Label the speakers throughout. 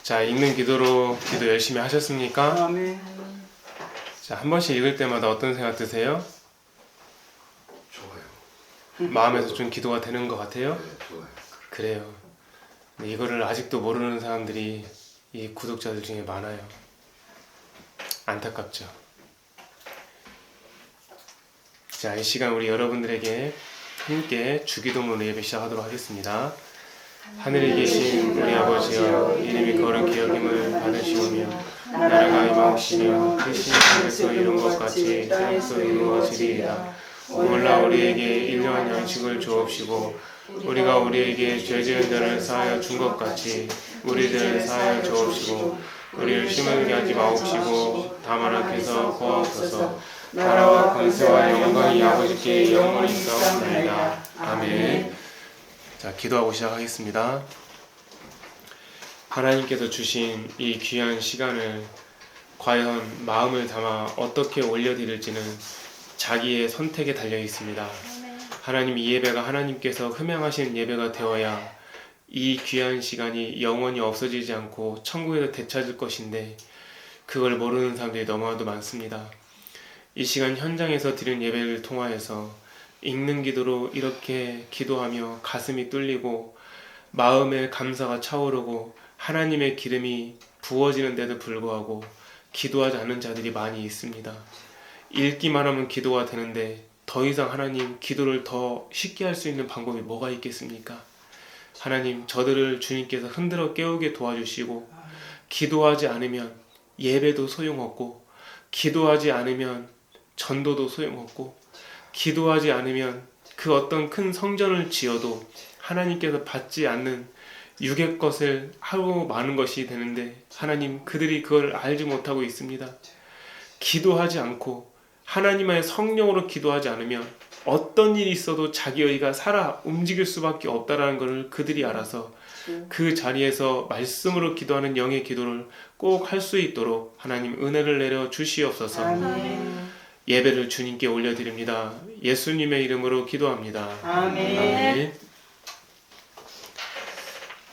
Speaker 1: 자, 읽는 기도로 기도 열심히 하셨습니까?
Speaker 2: 아멘.
Speaker 1: 자, 한 번씩 읽을 때마다 어떤 생각 드세요?
Speaker 3: 좋아요.
Speaker 1: 마음에서 좀 기도가 되는 것 같아요?
Speaker 3: 네, 좋아요.
Speaker 1: 그래요. 근데 이거를 아직도 모르는 사람들이 이 구독자들 중에 많아요. 안타깝죠. 자, 이 시간 우리 여러분들에게 함께 주기도문 예배 시작하도록 하겠습니다. 하늘에 계신 우리 아버지여, 이름이 거룩히 여김을 받으시오며 나라가 임하옵시며 뜻이 하늘에서 이룬 것 같이 땅에서 이루어지리이다. 오늘날 우리에게 일용할 양식을 주옵시고 우리가 우리에게 죄 지은 자를 사하여 준 것 같이 우리들을 사하여 주옵시고 우리를 시험하게 하지 마옵시고 다만 하께서 구하옵소서. 나라와 권세와 영광이 아버지께 영원히 있사옵나이다. 아멘. 자, 기도하고 시작하겠습니다. 하나님께서 주신 이 귀한 시간을 과연 마음을 담아 어떻게 올려드릴지는 자기의 선택에 달려 있습니다. 하나님, 이 예배가 하나님께서 흠양하신 예배가 되어야 이 귀한 시간이 영원히 없어지지 않고 천국에서 되찾을 것인데 그걸 모르는 사람들이 너무나도 많습니다. 이 시간 현장에서 드린 예배를 통하여서 읽는 기도로 이렇게 기도하며 가슴이 뚫리고 마음에 감사가 차오르고 하나님의 기름이 부어지는데도 불구하고 기도하지 않는 자들이 많이 있습니다. 읽기만 하면 기도가 되는데 더 이상 하나님, 기도를 더 쉽게 할 수 있는 방법이 뭐가 있겠습니까? 하나님, 저들을 주님께서 흔들어 깨우게 도와주시고 기도하지 않으면 예배도 소용없고 기도하지 않으면 전도도 소용없고 기도하지 않으면 그 어떤 큰 성전을 지어도 하나님께서 받지 않는 육의 것을 하고 마는 것이 되는데 하나님, 그들이 그걸 알지 못하고 있습니다. 기도하지 않고 하나님의 성령으로 기도하지 않으면 어떤 일이 있어도 자기 의가 살아 움직일 수밖에 없다라는 것을 그들이 알아서 그 자리에서 말씀으로 기도하는 영의 기도를 꼭 할 수 있도록 하나님 은혜를 내려 주시옵소서.
Speaker 2: 아멘.
Speaker 1: 예배를 주님께 올려드립니다. 예수님의 이름으로 기도합니다.
Speaker 2: 아멘.
Speaker 1: 아멘.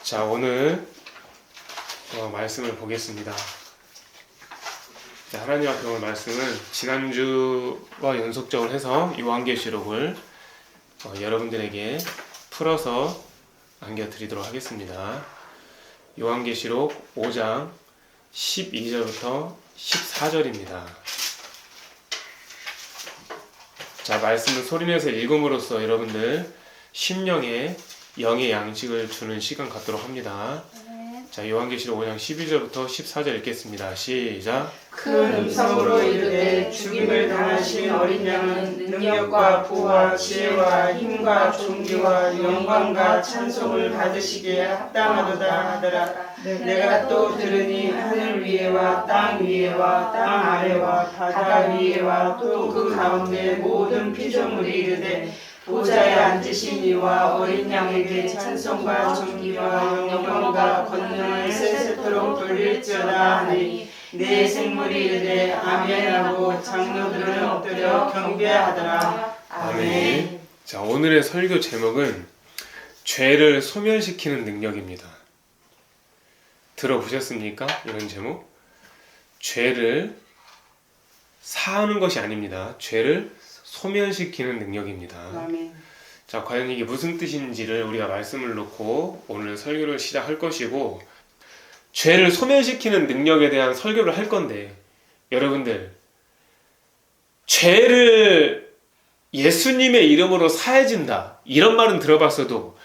Speaker 1: 자, 오늘 말씀을 보겠습니다. 자, 하나님 앞에 오늘 말씀은 지난주와 연속적으로 해서 요한계시록을 여러분들에게 풀어서 안겨드리도록 하겠습니다. 요한계시록 5장 12절부터 14절입니다. 자, 말씀을 소리내서 읽음으로써 여러분들 심령에 영의 양식을 주는 시간 갖도록 합니다. 자, 요한계시록 5장 12절부터 14절 읽겠습니다. 시작.
Speaker 2: 큰 음성으로 이르되 죽임을 당하신 어린 양은 능력과 부와 지혜와 힘과 존귀와 영광과 찬송을 받으시기에 합당하도다 하더라. 내가 또 들으니 하늘 위에와 땅 위에와 땅 아래와 바다 위에와 또 그 가운데 모든 피조물이 이르되 보좌에 앉으신 이와 어린 양에게 찬송과 존귀와 영광과 권능을 세세토록 돌릴지어다 하니 내 생물이 이르되 아멘하고 장로들은 엎드려 경배하더라. 아멘.
Speaker 1: 자, 오늘의 설교 제목은 죄를 소멸시키는 능력입니다. 들어보셨습니까? 이런 제목? 죄를 사하는 것이 아닙니다. 죄를 소멸시키는 능력입니다.
Speaker 2: 아멘.
Speaker 1: 자, 과연 이게 무슨 뜻인지를 우리가 말씀을 놓고 오늘 설교를 시작할 것이고, 죄를 소멸시키는 능력에 대한 설교를 할 건데, 여러분들, 죄를 예수님의 이름으로 사해진다, 이런 말은 들어봤어도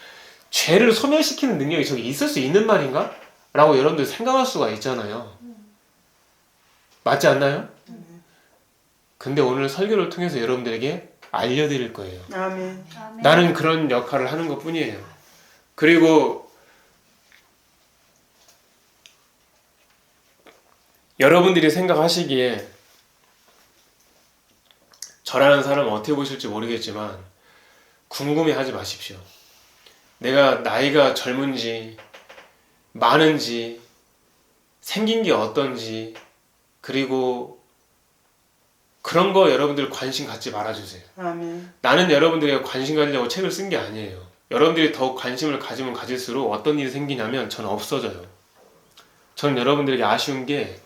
Speaker 1: 죄를 소멸시키는 능력이 저기 있을 수 있는 말인가? 라고 여러분들 생각할 수가 있잖아요. 맞지 않나요? 근데 오늘 설교를 통해서 여러분들에게 알려드릴 거예요.
Speaker 2: 아멘.
Speaker 1: 나는 그런 역할을 하는 것 뿐이에요. 그리고 여러분들이 생각하시기에 저라는 사람은 어떻게 보실지 모르겠지만 궁금해하지 마십시오. 내가 나이가 젊은지 많은지 생긴 게 어떤지 그리고 그런 거 여러분들 관심 갖지 말아주세요.
Speaker 2: 아멘.
Speaker 1: 나는 여러분들에게 관심 가지려고 책을 쓴 게 아니에요. 여러분들이 더욱 관심을 가지면 가질수록 어떤 일이 생기냐면 저는 없어져요. 저는 여러분들에게 아쉬운 게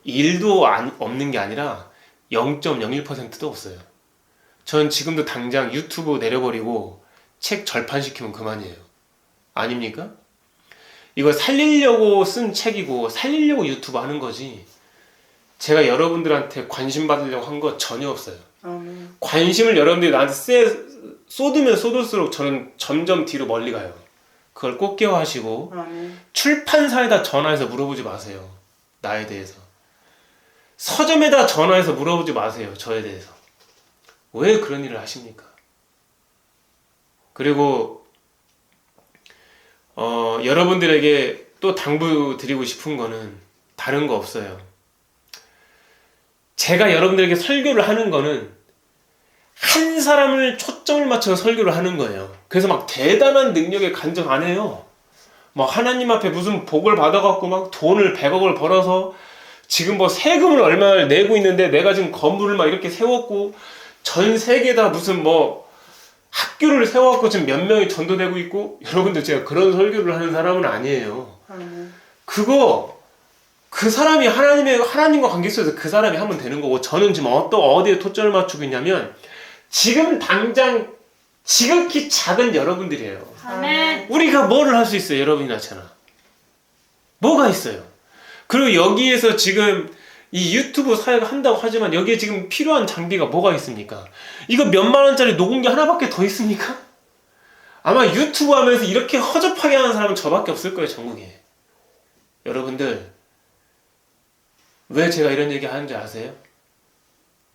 Speaker 1: 1도 없는 게 아니라 0.01%도 없어요. 전 지금도 당장 유튜브 내려버리고 책 절판시키면 그만이에요. 아닙니까? 이거 살리려고 쓴 책이고 살리려고 유튜브 하는 거지, 제가 여러분들한테 관심 받으려고 한 거 전혀 없어요. 관심을 여러분들이 나한테 쏟으면 쏟을수록 저는 점점 뒤로 멀리 가요. 그걸 꼭 기억하시고 출판사에다 전화해서 물어보지 마세요. 나에 대해서. 서점에다 전화해서 물어보지 마세요. 저에 대해서. 왜 그런 일을 하십니까? 그리고 여러분들에게 또 당부드리고 싶은 거는 다른 거 없어요. 제가 여러분들에게 설교를 하는 거는 한 사람을 초점을 맞춰서 설교를 하는 거예요. 그래서 막 대단한 능력에 간증 안 해요. 막 하나님 앞에 무슨 복을 받아갖고 막 돈을 100억을 벌어서 지금 뭐 세금을 얼마를 내고 있는데 내가 지금 건물을 막 이렇게 세웠고 전 세계에다 무슨 뭐 학교를 세워갖고 지금 몇 명이 전도되고 있고, 여러분들 제가 그런 설교를 하는 사람은 아니에요. 그 사람이 하나님과 관계 속에서 그 사람이 하면 되는 거고, 저는 지금 어디에 초점을 맞추고 있냐면 지금 당장 지극히 작은 여러분들이에요.
Speaker 3: 아멘.
Speaker 1: 우리가 뭐를 할 수 있어요? 여러분이나 저나. 뭐가 있어요? 그리고 여기에서 지금 이 유튜브 사회가 한다고 하지만 여기에 지금 필요한 장비가 뭐가 있습니까? 이거 몇만 원짜리 녹음기 하나밖에 더 있습니까? 아마 유튜브 하면서 이렇게 허접하게 하는 사람은 저밖에 없을 거예요, 전국에. 여러분들, 왜 제가 이런 얘기 하는지 아세요?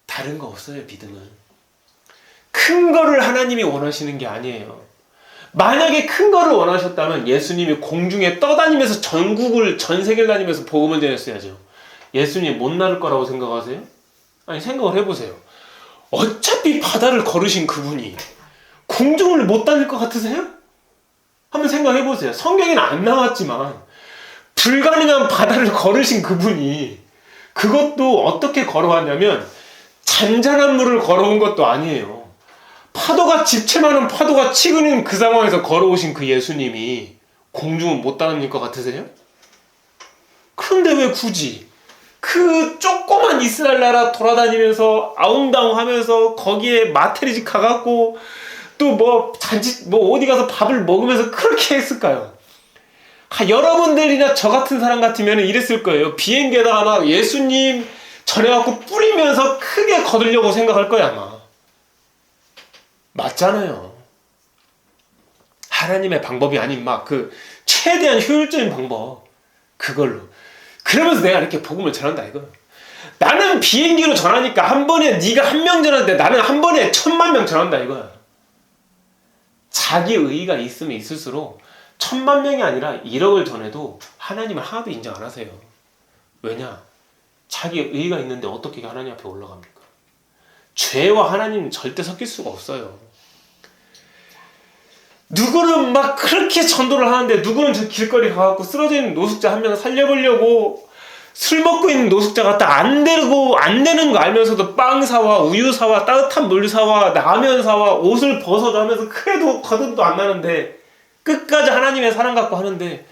Speaker 1: 다른 거 없어요, 믿음은. 큰 거를 하나님이 원하시는 게 아니에요. 만약에 큰 거를 원하셨다면 예수님이 공중에 떠다니면서 전 세계를 다니면서 복음을 전했어야죠. 예수님 못 나를 거라고 생각하세요? 아니, 생각을 해보세요. 어차피 바다를 걸으신 그분이 공중을 못 다닐 것 같으세요? 한번 생각해보세요. 성경에는 안 나왔지만 불가능한 바다를 걸으신 그분이 그것도 어떻게 걸어왔냐면 잔잔한 물을 걸어온 것도 아니에요. 파도가 집채만한 파도가 치고 있는 그 상황에서 걸어오신 그 예수님이 공중은 못 다닐 것 같으세요? 그런데 왜 굳이 그 조그만 이스라엘 나라 돌아다니면서 아웅다웅 하면서 거기에 마테리집 가갖고 또 뭐 어디 가서 밥을 먹으면서 그렇게 했을까요? 여러분들이나 저 같은 사람 같으면 이랬을 거예요. 비행기에다가 막 예수님 전해갖고 뿌리면서 크게 거두려고 생각할 거야, 아마. 맞잖아요. 하나님의 방법이 아닌 막 최대한 효율적인 방법, 그걸로. 그러면서 내가 이렇게 복음을 전한다 이거예요. 나는 비행기로 전하니까 한 번에 네가 1명 전하는데 나는 한 번에 1000만 명 전한다 이거야. 자기 의의가 있으면 있을수록 1000만 명이 아니라 1억을 전해도 하나님은 하나도 인정 안 하세요. 왜냐? 자기 의의가 있는데 어떻게 하나님 앞에 올라갑니까? 죄와 하나님은 절대 섞일 수가 없어요. 누구는 막 그렇게 전도를 하는데 누구는 저 길거리 가갖고 쓰러져 있는 노숙자 한 명 살려보려고 술 먹고 있는 노숙자 갖다 안 되는 거 알면서도 빵 사와, 우유 사와, 따뜻한 물 사와, 라면 사와, 옷을 벗어줘 하면서 그래도 거듭도 안 나는데 끝까지 하나님의 사랑 갖고 하는데,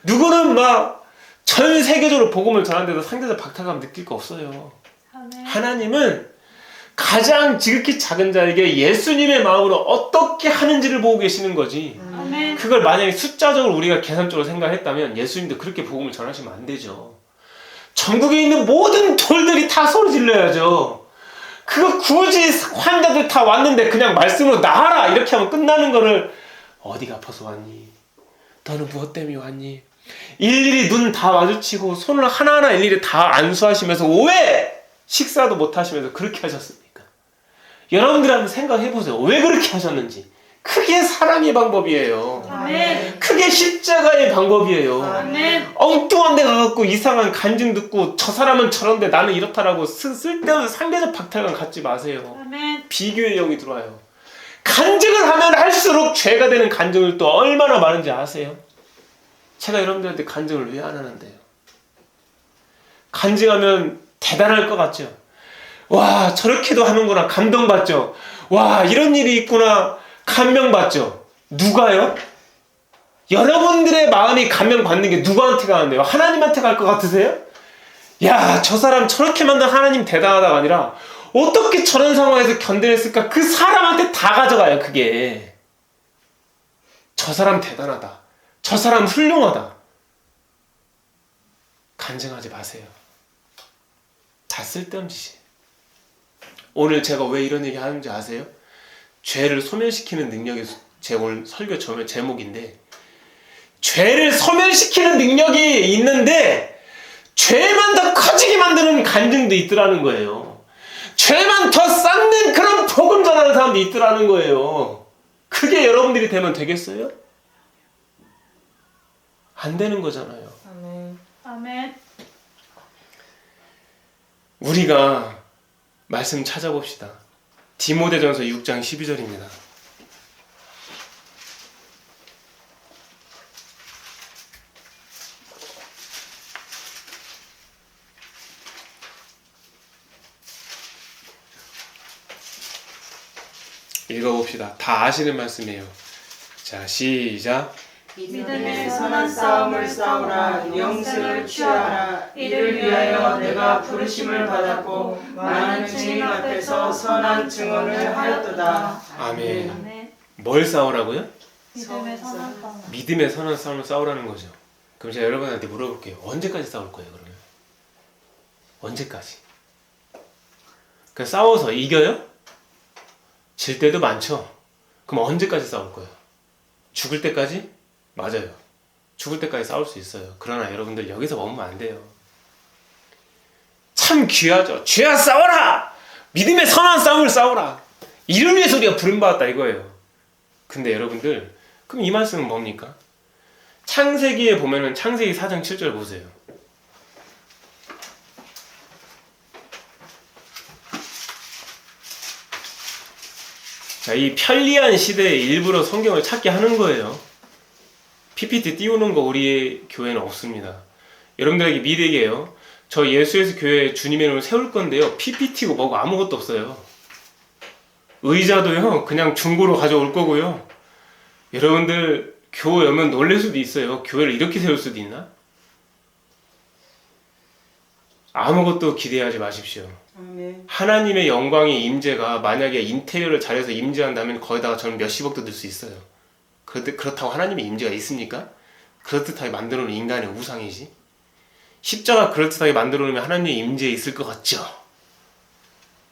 Speaker 1: 누구는 막 전 세계적으로 복음을 전하는데도 상대적 박탈감 느낄 거 없어요.
Speaker 3: 아멘.
Speaker 1: 하나님은 가장 지극히 작은 자에게 예수님의 마음으로 어떻게 하는지를 보고 계시는 거지.
Speaker 3: 아멘.
Speaker 1: 그걸 만약에 숫자적으로 우리가 계산적으로 생각했다면 예수님도 그렇게 복음을 전하시면 안 되죠. 전국에 있는 모든 돌들이 다 소리 질러야죠. 그거 굳이 환자들 다 왔는데 그냥 말씀으로 나아라 이렇게 하면 끝나는 거를, 어디가 아파서 왔니? 너는 무엇 때문에 왔니? 일일이 눈 다 마주치고 손을 하나하나 일일이 다 안수하시면서 왜 식사도 못 하시면서 그렇게 하셨습니까? 여러분들 한번 생각해보세요. 왜 그렇게 하셨는지. 그게 사랑의 방법이에요.
Speaker 3: 아멘.
Speaker 1: 그게 십자가의 방법이에요.
Speaker 3: 아멘.
Speaker 1: 엉뚱한 데 가갖고 이상한 간증 듣고 저 사람은 저런데 나는 이렇다라고 쓸데없는 상대적 박탈감 갖지 마세요.
Speaker 3: 아멘.
Speaker 1: 비교의 영이 들어와요. 간증을 하면 할수록 죄가 되는 간증을 또 얼마나 많은지 아세요? 제가 여러분들한테 간증을 왜 안 하는데요? 간증하면 대단할 것 같죠? 와, 저렇게도 하는구나. 감동받죠? 와, 이런 일이 있구나. 감명받죠? 누가요? 여러분들의 마음이 감명받는 게 누구한테 가는데요? 하나님한테 갈 것 같으세요? 야, 저 사람 저렇게 만든 하나님 대단하다가 아니라 어떻게 저런 상황에서 견뎌냈을까? 그 사람한테 다 가져가요, 그게. 저 사람 대단하다. 저 사람 훌륭하다. 간증하지 마세요. 다 쓸데없는 짓이에요. 오늘 제가 왜 이런 얘기 하는지 아세요? 죄를 소멸시키는 능력이 제 오늘 설교 제목인데, 죄를 소멸시키는 능력이 있는데 죄만 더 커지게 만드는 간증도 있더라는 거예요. 죄만 더 쌓는 그런 복음 전하는 사람도 있더라는 거예요. 그게 여러분들이 되면 되겠어요? 안 되는 거잖아요.
Speaker 2: 아멘.
Speaker 3: 아멘.
Speaker 1: 우리가 말씀 찾아봅시다. 디모데전서 6장 12절입니다. 읽어봅시다. 다 아시는 말씀이에요. 자, 시작.
Speaker 2: 믿음의 선한 싸움을 싸우라. 영생을 취하라. 이를 위하여 내가 부르심을 받았고 많은 죄인 앞에서 선한 증언을 하였도다.
Speaker 1: 아멘.
Speaker 3: 아멘.
Speaker 1: 뭘 싸우라고요?
Speaker 3: 믿음의 선한 싸움.
Speaker 1: 믿음의 선한 싸움을 싸우라는 거죠. 그럼 제가 여러분한테 물어볼게요. 언제까지 싸울 거예요, 그러면? 언제까지? 그 싸워서 이겨요? 질 때도 많죠? 그럼 언제까지 싸울 거예요? 죽을 때까지? 맞아요. 죽을 때까지 싸울 수 있어요. 그러나 여러분들 여기서 머무면 안 돼요. 참 귀하죠. 죄와 싸워라! 믿음의 선한 싸움을 싸워라! 이를 위해서 우리가 부름받았다 이거예요. 근데 여러분들, 그럼 이 말씀은 뭡니까? 창세기에 보면은 창세기 4장 7절 보세요. 자, 이 편리한 시대에 일부러 성경을 찾게 하는 거예요. PPT 띄우는 거 우리 교회는 없습니다. 여러분들에게 미래예요. 저 예수에서 교회 주님의 이름을 세울 건데요. PPT고 뭐고 아무것도 없어요. 의자도요. 그냥 중고로 가져올 거고요. 여러분들 교회 오면 놀랄 수도 있어요. 교회를 이렇게 세울 수도 있나? 아무것도 기대하지 마십시오.
Speaker 2: 아멘.
Speaker 1: 하나님의 영광의 임재가 만약에 인테리어를 잘해서 임재한다면 거기다가 저는 몇십억도 들 수 있어요. 그렇다고 하나님의 임재가 있습니까? 그렇듯하게 만들어 놓은 인간의 우상이지. 십자가 그렇듯하게 만들어 놓으면 하나님의 임재에 있을 것 같죠?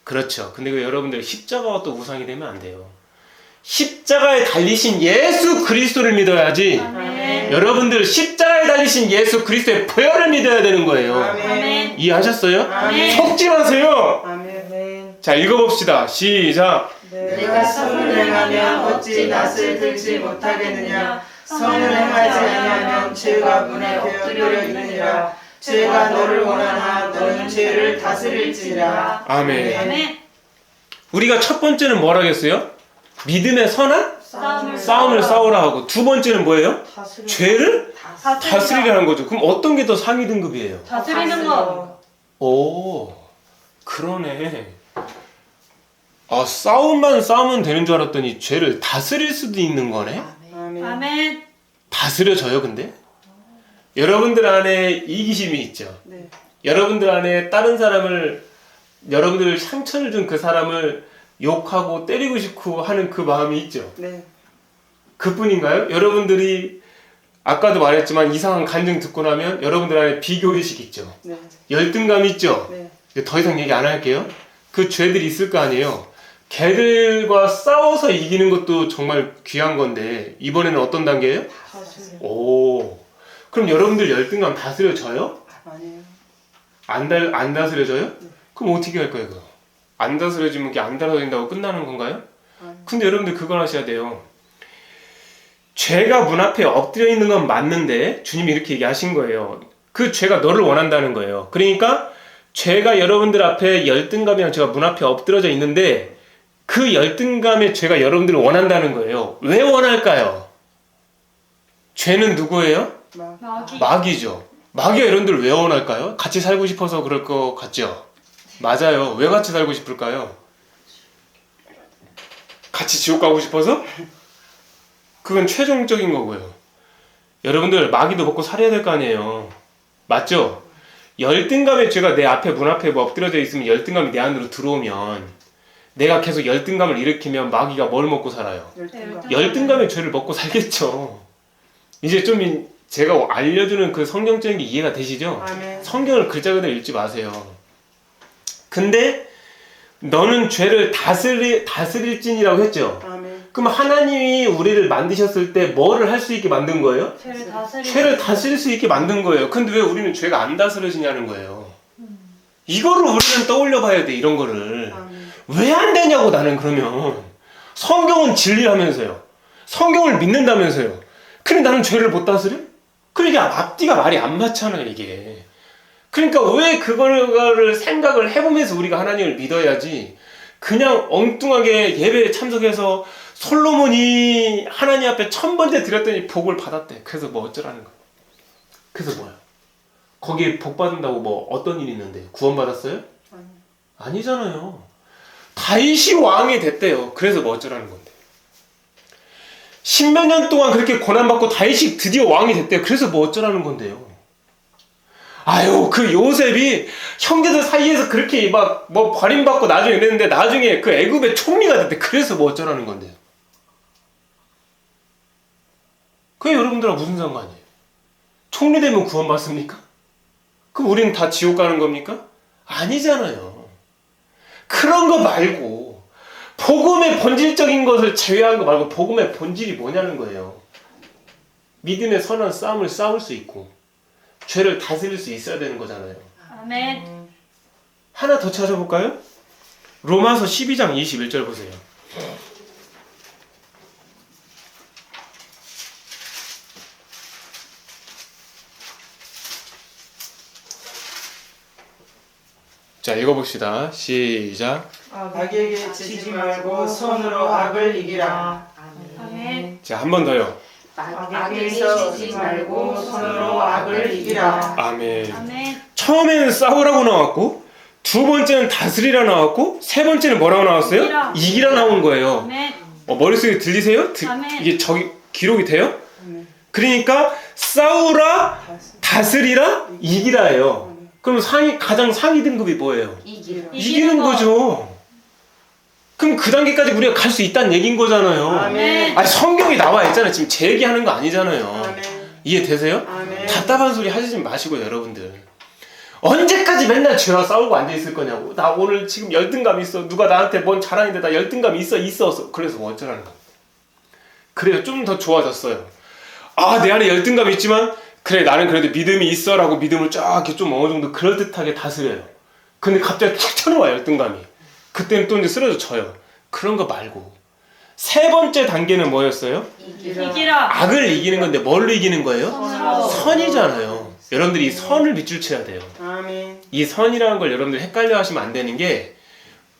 Speaker 1: 그렇죠. 근데 그 여러분들 십자가가 또 우상이 되면 안 돼요. 십자가에 달리신 예수 그리스도를 믿어야지.
Speaker 3: 아멘.
Speaker 1: 여러분들 십자가에 달리신 예수 그리스도의 보혈을 믿어야 되는 거예요.
Speaker 3: 아멘.
Speaker 1: 이해하셨어요?
Speaker 2: 아멘.
Speaker 1: 속지 마세요.
Speaker 2: 아멘.
Speaker 1: 자, 읽어봅시다. 시작.
Speaker 2: 내가 선을 행하면 어찌 낯을 들지 못하겠느냐. 선을 행하지 아니하면 죄가 문에 엎드려 있느니라. 죄가 너를 원하나 너는 죄를 다스릴지라.
Speaker 1: 아멘.
Speaker 3: 아멘.
Speaker 1: 우리가 첫 번째는 뭘 하겠어요? 믿음의 선한 싸움을 싸우라 하고, 두 번째는 뭐예요? 죄를 다스리라는 거죠. 그럼 어떤 게 더 상위 등급이에요?
Speaker 3: 다스리는 거.
Speaker 1: 오, 그러네. 아, 싸움만 싸우면 되는 줄 알았더니 죄를 다스릴 수도 있는 거네?
Speaker 2: 아멘.
Speaker 3: 아멘.
Speaker 1: 다스려져요, 근데? 여러분들 안에 이기심이 있죠.
Speaker 2: 네.
Speaker 1: 여러분들 안에 다른 사람을, 여러분들 상처를 준 그 사람을 욕하고 때리고 싶고 하는 그 마음이 있죠.
Speaker 2: 네.
Speaker 1: 그뿐인가요? 여러분들이 아까도 말했지만 이상한 간증 듣고 나면 여러분들 안에 비교의식 있죠.
Speaker 2: 네.
Speaker 1: 열등감 있죠.
Speaker 2: 네.
Speaker 1: 더 이상 얘기 안 할게요. 그 죄들이 있을 거 아니에요. 걔들과 싸워서 이기는 것도 정말 귀한 건데 이번에는 어떤 단계예요?
Speaker 2: 다스려.
Speaker 1: 오, 그럼 여러분들 열등감 다스려져요?
Speaker 2: 아니에요.
Speaker 1: 안 다스려져요? 그럼 어떻게 할 거예요? 그거? 안 다스려지면 그게 안 다스려진다고 끝나는 건가요? 근데 여러분들 그걸 하셔야 돼요. 죄가 문 앞에 엎드려 있는 건 맞는데 주님이 이렇게 얘기하신 거예요. 그 죄가 너를 원한다는 거예요. 그러니까 죄가 여러분들 앞에 열등감이랑 죄가 문 앞에 엎드려져 있는데 그 열등감의 죄가 여러분들을 원한다는 거예요. 왜 원할까요? 죄는 누구예요?
Speaker 3: 마귀.
Speaker 1: 마귀죠. 마귀가 여러분들 왜 원할까요? 같이 살고 싶어서 그럴 것 같죠? 맞아요. 왜 같이 살고 싶을까요? 같이 지옥 가고 싶어서? 그건 최종적인 거고요. 여러분들 마귀도 먹고 살아야 될 거 아니에요. 맞죠? 열등감의 죄가 내 앞에 문 앞에 뭐 엎드려져 있으면 열등감이 내 안으로 들어오면 내가 계속 열등감을 일으키면 마귀가 뭘 먹고 살아요?
Speaker 2: 열등감.
Speaker 1: 열등감의 죄를 먹고 살겠죠. 이제 좀 제가 알려주는 그 성경적인 게 이해가 되시죠?
Speaker 2: 아멘.
Speaker 1: 성경을 글자 그대로 읽지 마세요. 근데 너는 죄를 다스릴진이라고 했죠.
Speaker 2: 아멘.
Speaker 1: 그럼 하나님이 우리를 만드셨을 때 뭐를 할 수 있게 만든 거예요?
Speaker 3: 죄를 다스리.
Speaker 1: 죄를 다스릴 수 있게 만든 거예요. 근데 왜 우리는 죄가 안 다스려지냐는 거예요. 이거를 우리는 떠올려 봐야 돼, 이런 거를.
Speaker 2: 아멘.
Speaker 1: 왜 안 되냐고, 나는 그러면. 성경은 진리라면서요. 성경을 믿는다면서요. 근데 나는 죄를 못 다스려? 그러니까 앞뒤가 말이 안 맞잖아요, 이게. 그러니까 왜 그거를 생각을 해보면서 우리가 하나님을 믿어야지, 그냥 엉뚱하게 예배에 참석해서 솔로몬이 하나님 앞에 1000번째 드렸더니 복을 받았대. 그래서 뭐 어쩌라는 거야. 그래서 뭐야? 거기에 복 받는다고 뭐 어떤 일이 있는데 구원받았어요? 아니잖아요. 다윗이 왕이 됐대요. 그래서 뭐 어쩌라는 건데. 10몇 년 동안 그렇게 고난받고 다윗이 드디어 왕이 됐대요. 그래서 뭐 어쩌라는 건데요. 아유, 그 요셉이 형제들 사이에서 그렇게 막 뭐 버림받고 나중에 이랬는데 나중에 그 애굽의 총리가 됐대. 그래서 뭐 어쩌라는 건데요. 그게 여러분들하고 무슨 상관이에요? 총리 되면 구원받습니까? 그럼 우리는 다 지옥 가는 겁니까? 아니잖아요. 그런 거 말고 복음의 본질적인 것을 제외한 거 말고 복음의 본질이 뭐냐는 거예요. 믿음의 선한 싸움을 싸울 수 있고 죄를 다스릴 수 있어야 되는 거잖아요.
Speaker 3: 아멘.
Speaker 1: 하나 더 찾아볼까요? 로마서 12장 21절 보세요. 자, 읽어봅시다. 시작.
Speaker 2: 악에게 지지 말고 손으로 악을 이기라.
Speaker 3: 아멘.
Speaker 1: 자, 한 번 더요.
Speaker 2: 악에게서 지지 말고 손으로 악을 이기라.
Speaker 1: 아멘.
Speaker 3: 아멘.
Speaker 1: 처음에는 싸우라고 나왔고, 두 번째는 다스리라 나왔고, 세 번째는 뭐라고 나왔어요?
Speaker 3: 이기라.
Speaker 1: 이기라 나온 거예요.
Speaker 3: 아멘.
Speaker 1: 머릿속에 들리세요?
Speaker 3: 아멘.
Speaker 1: 이게 저기 기록이 돼요?
Speaker 2: 아멘.
Speaker 1: 그러니까 싸우라, 다스리라, 이기라예요. 그럼 가장 상위 등급이 뭐예요?
Speaker 2: 이기라.
Speaker 1: 이기는 거죠. 그럼 그 단계까지 우리가 갈 수 있다는 얘기인 거잖아요.
Speaker 2: 아멘.
Speaker 1: 아니, 성경이 나와 있잖아요. 지금 제 얘기하는 거 아니잖아요.
Speaker 2: 아멘.
Speaker 1: 이해되세요?
Speaker 2: 아멘.
Speaker 1: 답답한 소리 하시지 마시고, 여러분들. 언제까지 맨날 죄와 싸우고 앉아있을 거냐고. 나 오늘 지금 열등감 있어. 누가 나한테 뭔 자랑인데 나 열등감 있어. 그래서 뭐 어쩌라는 거야. 그래요. 좀 더 좋아졌어요. 아, 내 안에 열등감이 있지만 그래, 나는 그래도 믿음이 있어 라고 믿음을 쫙 이렇게 좀 어느 정도 그럴듯하게 다스려요. 근데 갑자기 툭 쳐나와, 열등감이. 그때는 또 이제 쓰러져 져요. 그런 거 말고 세 번째 단계는 뭐였어요?
Speaker 3: 이기라.
Speaker 1: 악을 이기는 건데 뭘로 이기는 거예요?
Speaker 3: 선으로.
Speaker 1: 선이잖아요. 여러분들이 이 선을 밑줄 쳐야 돼요.
Speaker 2: 아멘.
Speaker 1: 이 선이라는 걸 여러분들 헷갈려 하시면 안 되는 게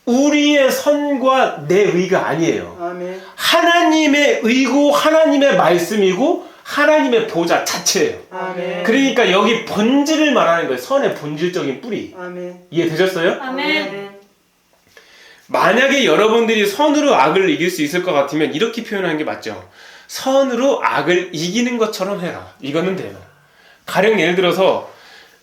Speaker 1: 우리의 선과 내 의가 아니에요.
Speaker 2: 아멘.
Speaker 1: 하나님의 의고 하나님의 말씀이고 하나님의 보좌 자체예요.
Speaker 2: 아멘.
Speaker 1: 그러니까 여기 본질을 말하는 거예요. 선의 본질적인 뿌리.
Speaker 2: 아멘.
Speaker 1: 이해되셨어요?
Speaker 3: 아멘.
Speaker 1: 만약에 여러분들이 선으로 악을 이길 수 있을 것 같으면 이렇게 표현하는 게 맞죠. 선으로 악을 이기는 것처럼 해라. 이거는 돼요. 가령 예를 들어서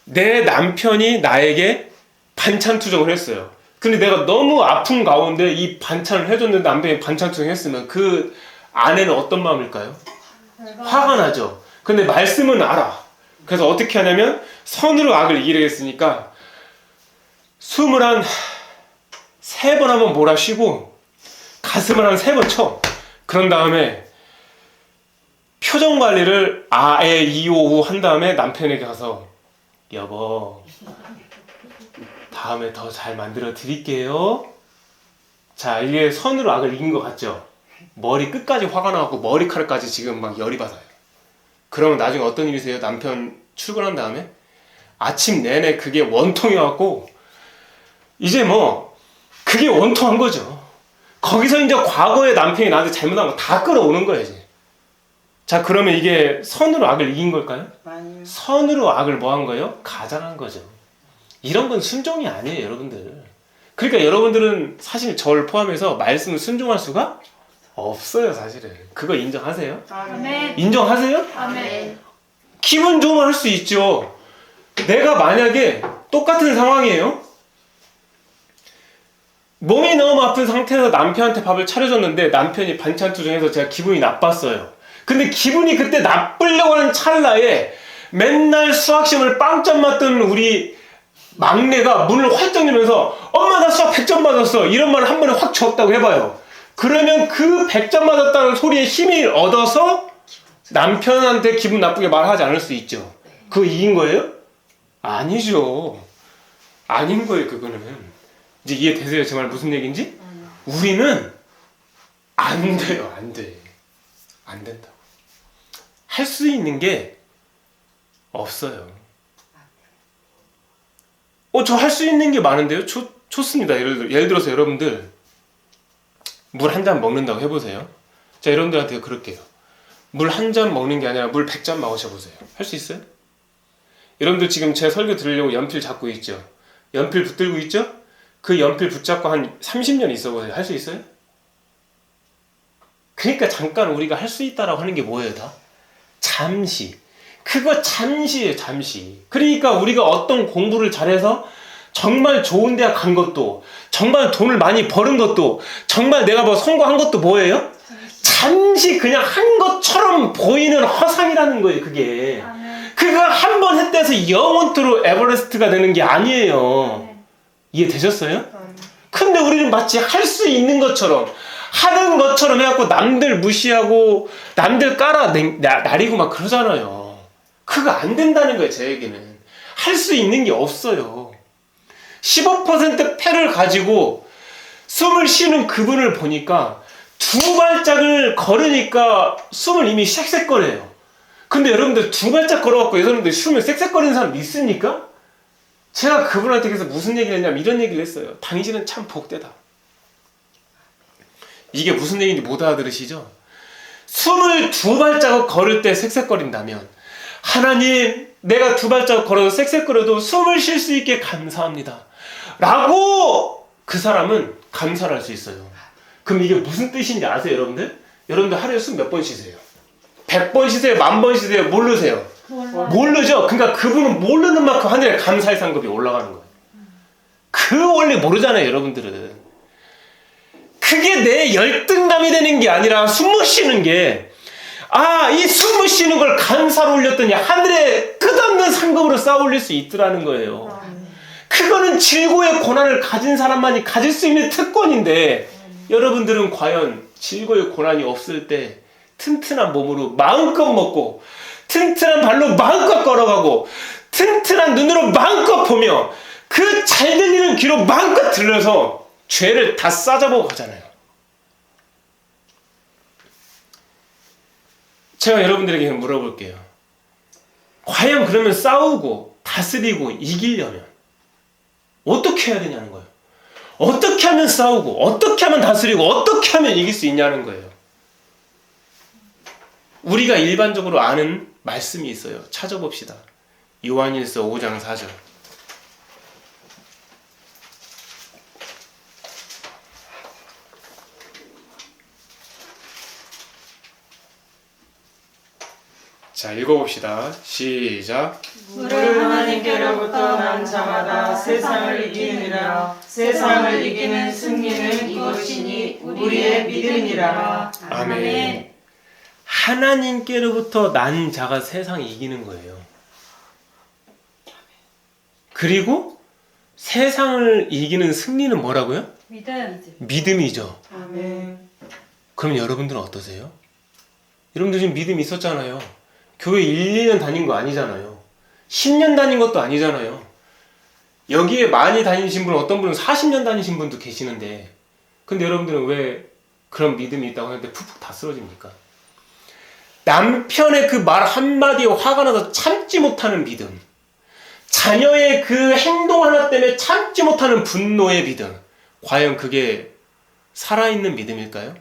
Speaker 1: 내 남편이 나에게 반찬 투정을 했어요. 근데 내가 너무 아픈 가운데 이 반찬을 해줬는데 남편이 반찬 투정했으면 그 아내는 어떤 마음일까요? 화가 나죠. 근데 말씀은 알아. 그래서 어떻게 하냐면 선으로 악을 이기려 했으니까 숨을 한 3번 한번 몰아쉬고 가슴을 한 3번 쳐. 그런 다음에 표정 관리를 아에 이오우 한 다음에 남편에게 가서 여보 다음에 더 잘 만들어 드릴게요. 자, 이게 선으로 악을 이긴 것 같죠? 머리 끝까지 화가 나고 머리카락까지 지금 막 열이 받아요. 그러면 나중에 어떤 일이세요? 남편 출근한 다음에 아침 내내 그게 원통이어갖고 이제 뭐 그게 원통한 거죠. 거기서 이제 과거에 남편이 나한테 잘못한 거 다 끌어오는 거예요, 이제. 자, 그러면 이게 선으로 악을 이긴 걸까요?
Speaker 2: 아니요.
Speaker 1: 선으로 악을 뭐 한 거예요? 가장한 거죠. 이런 건 순종이 아니에요, 여러분들. 그러니까 여러분들은 사실 저를 포함해서 말씀을 순종할 수가 없어요, 사실은. 그거 인정하세요?
Speaker 3: 아멘.
Speaker 1: 인정하세요?
Speaker 3: 아멘.
Speaker 1: 기분 좋으면 할 수 있죠. 내가 만약에 똑같은 상황이에요. 몸이 너무 아픈 상태에서 남편한테 밥을 차려줬는데 남편이 반찬 투정해서 제가 기분이 나빴어요. 근데 기분이 그때 나쁘려고 하는 찰나에 맨날 수학시험을 빵점 맞던 우리 막내가 문을 활짝 열면서 엄마 나 수학 100점 맞았어 이런 말을 한 번에 확 줬다고 해봐요. 그러면 그 100점 맞았다는 소리에 힘이 얻어서 남편한테 기분 나쁘게 말하지 않을 수 있죠. 그거 이긴 거예요? 아니죠. 아닌 거예요. 그거는. 이제 이해되세요? 제 말 무슨 얘기인지? 우리는 안 돼요. 안 돼. 안 된다고. 할 수 있는 게 없어요. 저 할 수 있는 게 많은데요? 좋습니다. 예를 들어서 여러분들 물 한 잔 먹는다고 해보세요. 자, 여러분들한테 그럴게요. 물 한 잔 먹는 게 아니라 물 100잔 마셔보세요. 할 수 있어요? 여러분들 지금 제 설교 들으려고 연필 잡고 있죠? 연필 붙들고 있죠? 그 연필 붙잡고 한 30년 있어보세요. 할 수 있어요? 그러니까 잠깐 우리가 할 수 있다라고 하는 게 뭐예요, 다? 잠시. 그거 잠시예요, 잠시. 그러니까 우리가 어떤 공부를 잘해서 정말 좋은 대학 간 것도, 정말 돈을 많이 버는 것도, 정말 내가 뭐 성공한 것도 뭐예요? 잠시 그냥 한 것처럼 보이는 허상이라는 거예요, 그게. 그거 한 번 했대서 영원토록 에버레스트가 되는 게 아니에요. 이해되셨어요? 근데 우리는 마치 할 수 있는 것처럼, 하는 것처럼 해갖고 남들 무시하고, 남들 나리고 막 그러잖아요. 그거 안 된다는 거예요, 제 얘기는. 할 수 있는 게 없어요. 15% 패를 가지고 숨을 쉬는 그분을 보니까 두 발짝을 걸으니까 숨을 이미 쌕쌕거려요. 근데 여러분들 두 발짝 걸어갖고 여러분들 숨을 쌕쌕거리는 사람 있습니까? 제가 그분한테 그래서 무슨 얘기를 했냐면 이런 얘기를 했어요. 당신은 참 복되다. 이게 무슨 얘기인지 못 알아들으시죠? 숨을 두 발자국 걸을 때 쌕쌕거린다면 하나님, 내가 두 발자국 걸어서 쌕쌕거려도 숨을 쉴 수 있게 감사합니다. 라고 그 사람은 감사를 할 수 있어요. 그럼 이게 무슨 뜻인지 아세요, 여러분들? 여러분들 하루에 숨 몇 번 쉬세요? 100번 쉬세요? 10,000번 쉬세요? 모르세요? 모르죠? 그러니까 그분은 모르는 만큼 하늘에 감사의 상급이 올라가는 거예요. 그 원리 모르잖아요, 여러분들은. 그게 내 열등감이 되는 게 아니라 숨 못 쉬는 게, 이 숨 못 쉬는 걸 감사로 올렸더니 하늘에 끝없는 상급으로 쌓아 올릴 수 있더라는 거예요. 그거는 질고의 고난을 가진 사람만이 가질 수 있는 특권인데, 여러분들은 과연 질고의 고난이 없을 때 튼튼한 몸으로 마음껏 먹고, 튼튼한 발로 마음껏 걸어가고, 튼튼한 눈으로 마음껏 보며, 그 잘 들리는 귀로 마음껏 들려서 죄를 다 싸잡고 가잖아요. 제가 여러분들에게 물어볼게요. 과연 그러면 싸우고 다스리고 이기려면 어떻게 해야 되냐는 거예요. 어떻게 하면 싸우고 어떻게 하면 다스리고 어떻게 하면 이길 수 있냐는 거예요. 우리가 일반적으로 아는 말씀이 있어요. 찾아봅시다. 요한일서 5장 4절. 자, 읽어봅시다. 시작.
Speaker 2: 물은 하나님께로부터 난 자마다 세상을 이기느니라. 세상을 이기는 승리는 이것이니 우리의 믿음이라.
Speaker 1: 아멘. 하나님께로부터 난 자가 세상을 이기는 거예요. 그리고 세상을 이기는 승리는 뭐라고요? 믿음이죠.
Speaker 2: 아멘.
Speaker 1: 그럼 여러분들은 어떠세요? 여러분들 지금 믿음이 있었잖아요. 교회 1, 2년 다닌 거 아니잖아요. 10년 다닌 것도 아니잖아요. 여기에 많이 다니신 분은 어떤 분은 40년 다니신 분도 계시는데, 근데 여러분들은 왜 그런 믿음이 있다고 하는데 푹푹 다 쓰러집니까? 남편의 그 말 한마디에 화가 나서 참지 못하는 믿음, 자녀의 그 행동 하나 때문에 참지 못하는 분노의 믿음, 과연 그게 살아있는 믿음일까요?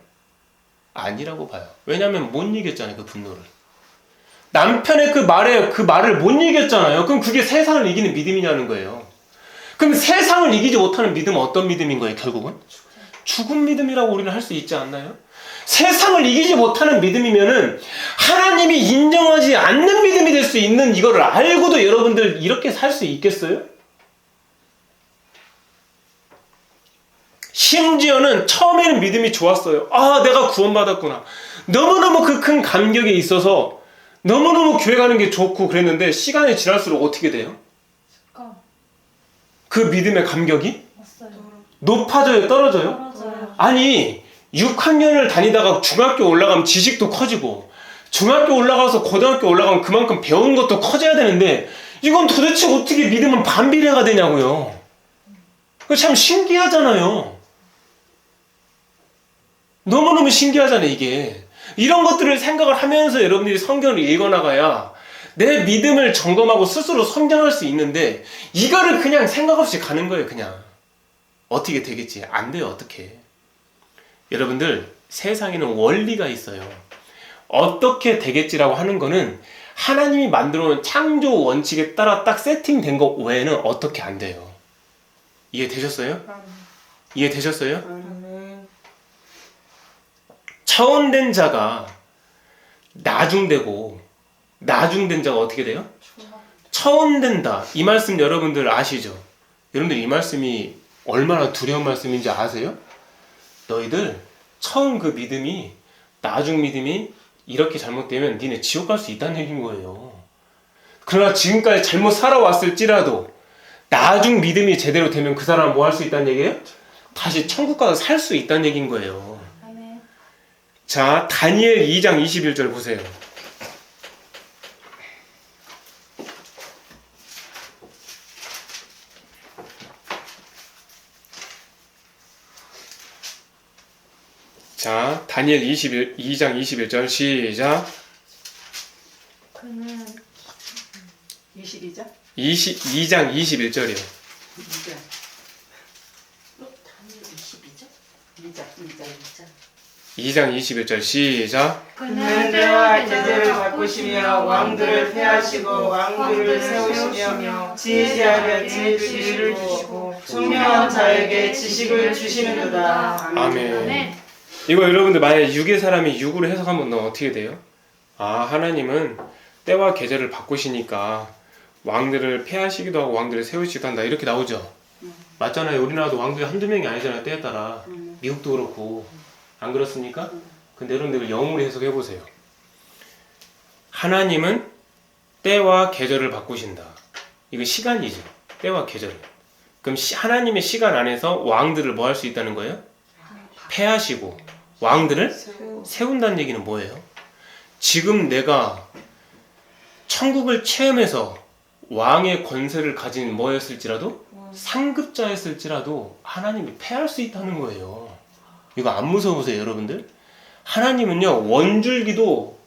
Speaker 1: 아니라고 봐요. 왜냐하면 못 이겼잖아요, 그 분노를. 남편의 그 말을 못 이겼잖아요. 그럼 그게 세상을 이기는 믿음이냐는 거예요. 그럼 세상을 이기지 못하는 믿음은 어떤 믿음인 거예요, 결국은? 죽은 믿음이라고 우리는 할 수 있지 않나요? 세상을 이기지 못하는 믿음이면은 하나님이 인정하지 않는 믿음이 될 수 있는 이거를 알고도 여러분들 이렇게 살 수 있겠어요? 심지어는 처음에는 믿음이 좋았어요. 아, 내가 구원받았구나. 너무너무 그 큰 감격에 있어서 너무너무 교회 가는 게 좋고 그랬는데 시간이 지날수록 어떻게 돼요?
Speaker 3: 습관.
Speaker 1: 그 믿음의 감격이
Speaker 3: 왔어요.
Speaker 1: 높아져요? 떨어져요?
Speaker 3: 떨어져요.
Speaker 1: 아니 6학년을 다니다가 중학교 올라가면 지식도 커지고 중학교 올라가서 고등학교 올라가면 그만큼 배운 것도 커져야 되는데 이건 도대체 어떻게 믿음은 반비례가 되냐고요. 그거 참 신기하잖아요. 너무너무 신기하잖아요 이게. 이런 것들을 생각을 하면서 여러분들이 성경을 읽어나가야 내 믿음을 점검하고 스스로 성장할 수 있는데 이거를 그냥 생각 없이 가는 거예요. 그냥 어떻게 되겠지? 안 돼요. 어떻게. 여러분들 세상에는 원리가 있어요. 어떻게 되겠지라고 하는 거는 하나님이 만들어 놓은 창조 원칙에 따라 딱 세팅된 것 외에는 어떻게 안 돼요. 이해되셨어요? 이해되셨어요?
Speaker 2: 아멘.
Speaker 1: 처음된 자가 나중되고 나중된 자가 어떻게 돼요? 처음 된다. 이 말씀 여러분들 아시죠? 여러분들 이 말씀이 얼마나 두려운 말씀인지 아세요? 너희들 처음 그 믿음이 나중 믿음이 이렇게 잘못되면 니네 지옥 갈 수 있다는 얘기인 거예요. 그러나 지금까지 잘못 살아왔을지라도 나중 믿음이 제대로 되면 그 사람은 뭐 할 수 있다는 얘기예요? 다시 천국 가서 살 수 있다는 얘기인 거예요.
Speaker 3: 아멘.
Speaker 1: 자, 다니엘 2장 21절 보세요. 자, 다니엘 2장 21절 시작.
Speaker 3: 그는
Speaker 2: 22장?
Speaker 1: 2장 21절이요.
Speaker 2: 2장.
Speaker 4: 다니엘 22장?
Speaker 2: 2장.
Speaker 1: 2장 21절 시작.
Speaker 2: 그는 때와 계절을 바꾸시며 왕들을 폐하시고 왕들을 세우시며 지혜자에게 지혜를 주시고 총명한 자에게 지식을 주시는도다.
Speaker 1: 아멘.
Speaker 3: 아멘.
Speaker 1: 이거 여러분들 만약에 육의 사람이 육으로 해석하면 너 어떻게 돼요? 아, 하나님은 때와 계절을 바꾸시니까 왕들을 폐하시기도 하고 왕들을 세우시기도 한다. 이렇게 나오죠? 맞잖아요. 우리나라도 왕들이 한두 명이 아니잖아요. 때에 따라. 미국도 그렇고. 안 그렇습니까? 근데 여러분들 영으로 해석해 보세요. 하나님은 때와 계절을 바꾸신다. 이거 시간이죠. 때와 계절. 그럼 하나님의 시간 안에서 왕들을 뭐 할 수 있다는 거예요? 폐하시고 왕들을 세운다는 얘기는 뭐예요? 지금 내가 천국을 체험해서 왕의 권세를 가진 뭐였을지라도 상급자였을지라도 하나님이 폐할 수 있다는 거예요. 이거 안 무서우세요, 여러분들? 하나님은요, 원줄기도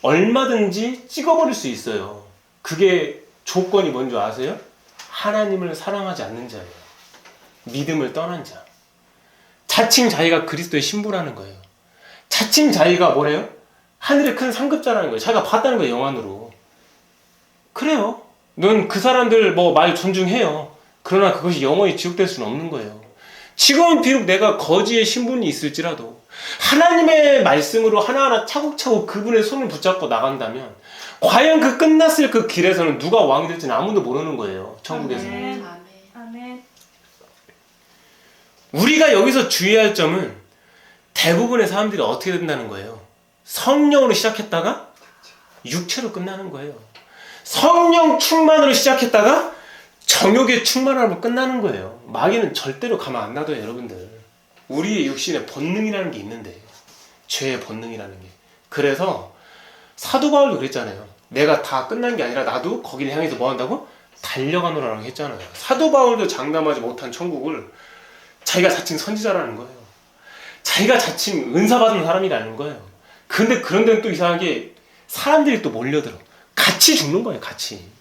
Speaker 1: 얼마든지 찍어버릴 수 있어요. 그게 조건이 뭔지 아세요? 하나님을 사랑하지 않는 자예요. 믿음을 떠난 자. 자칭 자기가 그리스도의 신부라는 거예요. 자칭 자기가 뭐래요? 하늘의 큰 상급자라는 거예요. 자기가 봤다는 거예요, 영안으로. 그래요. 넌 그 사람들 뭐 말 존중해요. 그러나 그것이 영원히 지옥될 수는 없는 거예요. 지금은 비록 내가 거지의 신분이 있을지라도 하나님의 말씀으로 하나하나 차곡차곡 그분의 손을 붙잡고 나간다면 과연 그 끝났을 그 길에서는 누가 왕이 될지는 아무도 모르는 거예요. 천국에서.
Speaker 3: 아멘.
Speaker 4: 아멘.
Speaker 3: 아멘.
Speaker 1: 우리가 여기서 주의할 점은 대부분의 사람들이 어떻게 된다는 거예요. 성령으로 시작했다가 육체로 끝나는 거예요. 성령 충만으로 시작했다가 정욕의 충만함으로 끝나는 거예요. 마귀는 절대로 가만 안 놔둬요, 여러분들. 우리의 육신에 본능이라는 게 있는데, 죄의 본능이라는 게. 그래서 사도 바울도 그랬잖아요. 내가 다 끝난 게 아니라 나도 거기를 향해서 뭐 한다고? 달려가노라고 했잖아요. 사도 바울도 장담하지 못한 천국을 자기가 자칭 선지자라는 거예요. 자기가 자칭 은사 받은 사람이라는 거예요. 근데 그런 데는 또 이상하게 사람들이 또 몰려들어. 같이 죽는 거예요, 같이.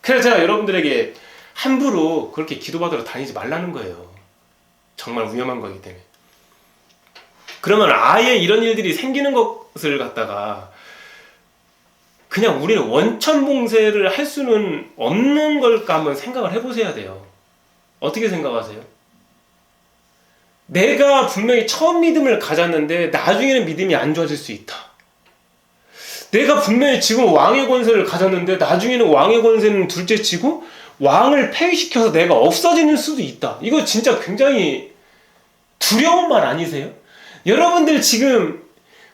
Speaker 1: 그래서 제가 여러분들에게 함부로 그렇게 기도받으러 다니지 말라는 거예요. 정말 위험한 거기 때문에. 그러면 아예 이런 일들이 생기는 것을 갖다가 그냥 우리는 원천봉쇄를 할 수는 없는 걸까 한번 생각을 해보셔야 돼요. 어떻게 생각하세요? 내가 분명히 처음 믿음을 가졌는데 나중에는 믿음이 안 좋아질 수 있다. 내가 분명히 지금 왕의 권세를 가졌는데 나중에는 왕의 권세는 둘째치고 왕을 폐위시켜서 내가 없어지는 수도 있다. 이거 진짜 굉장히 두려운 말 아니세요? 여러분들 지금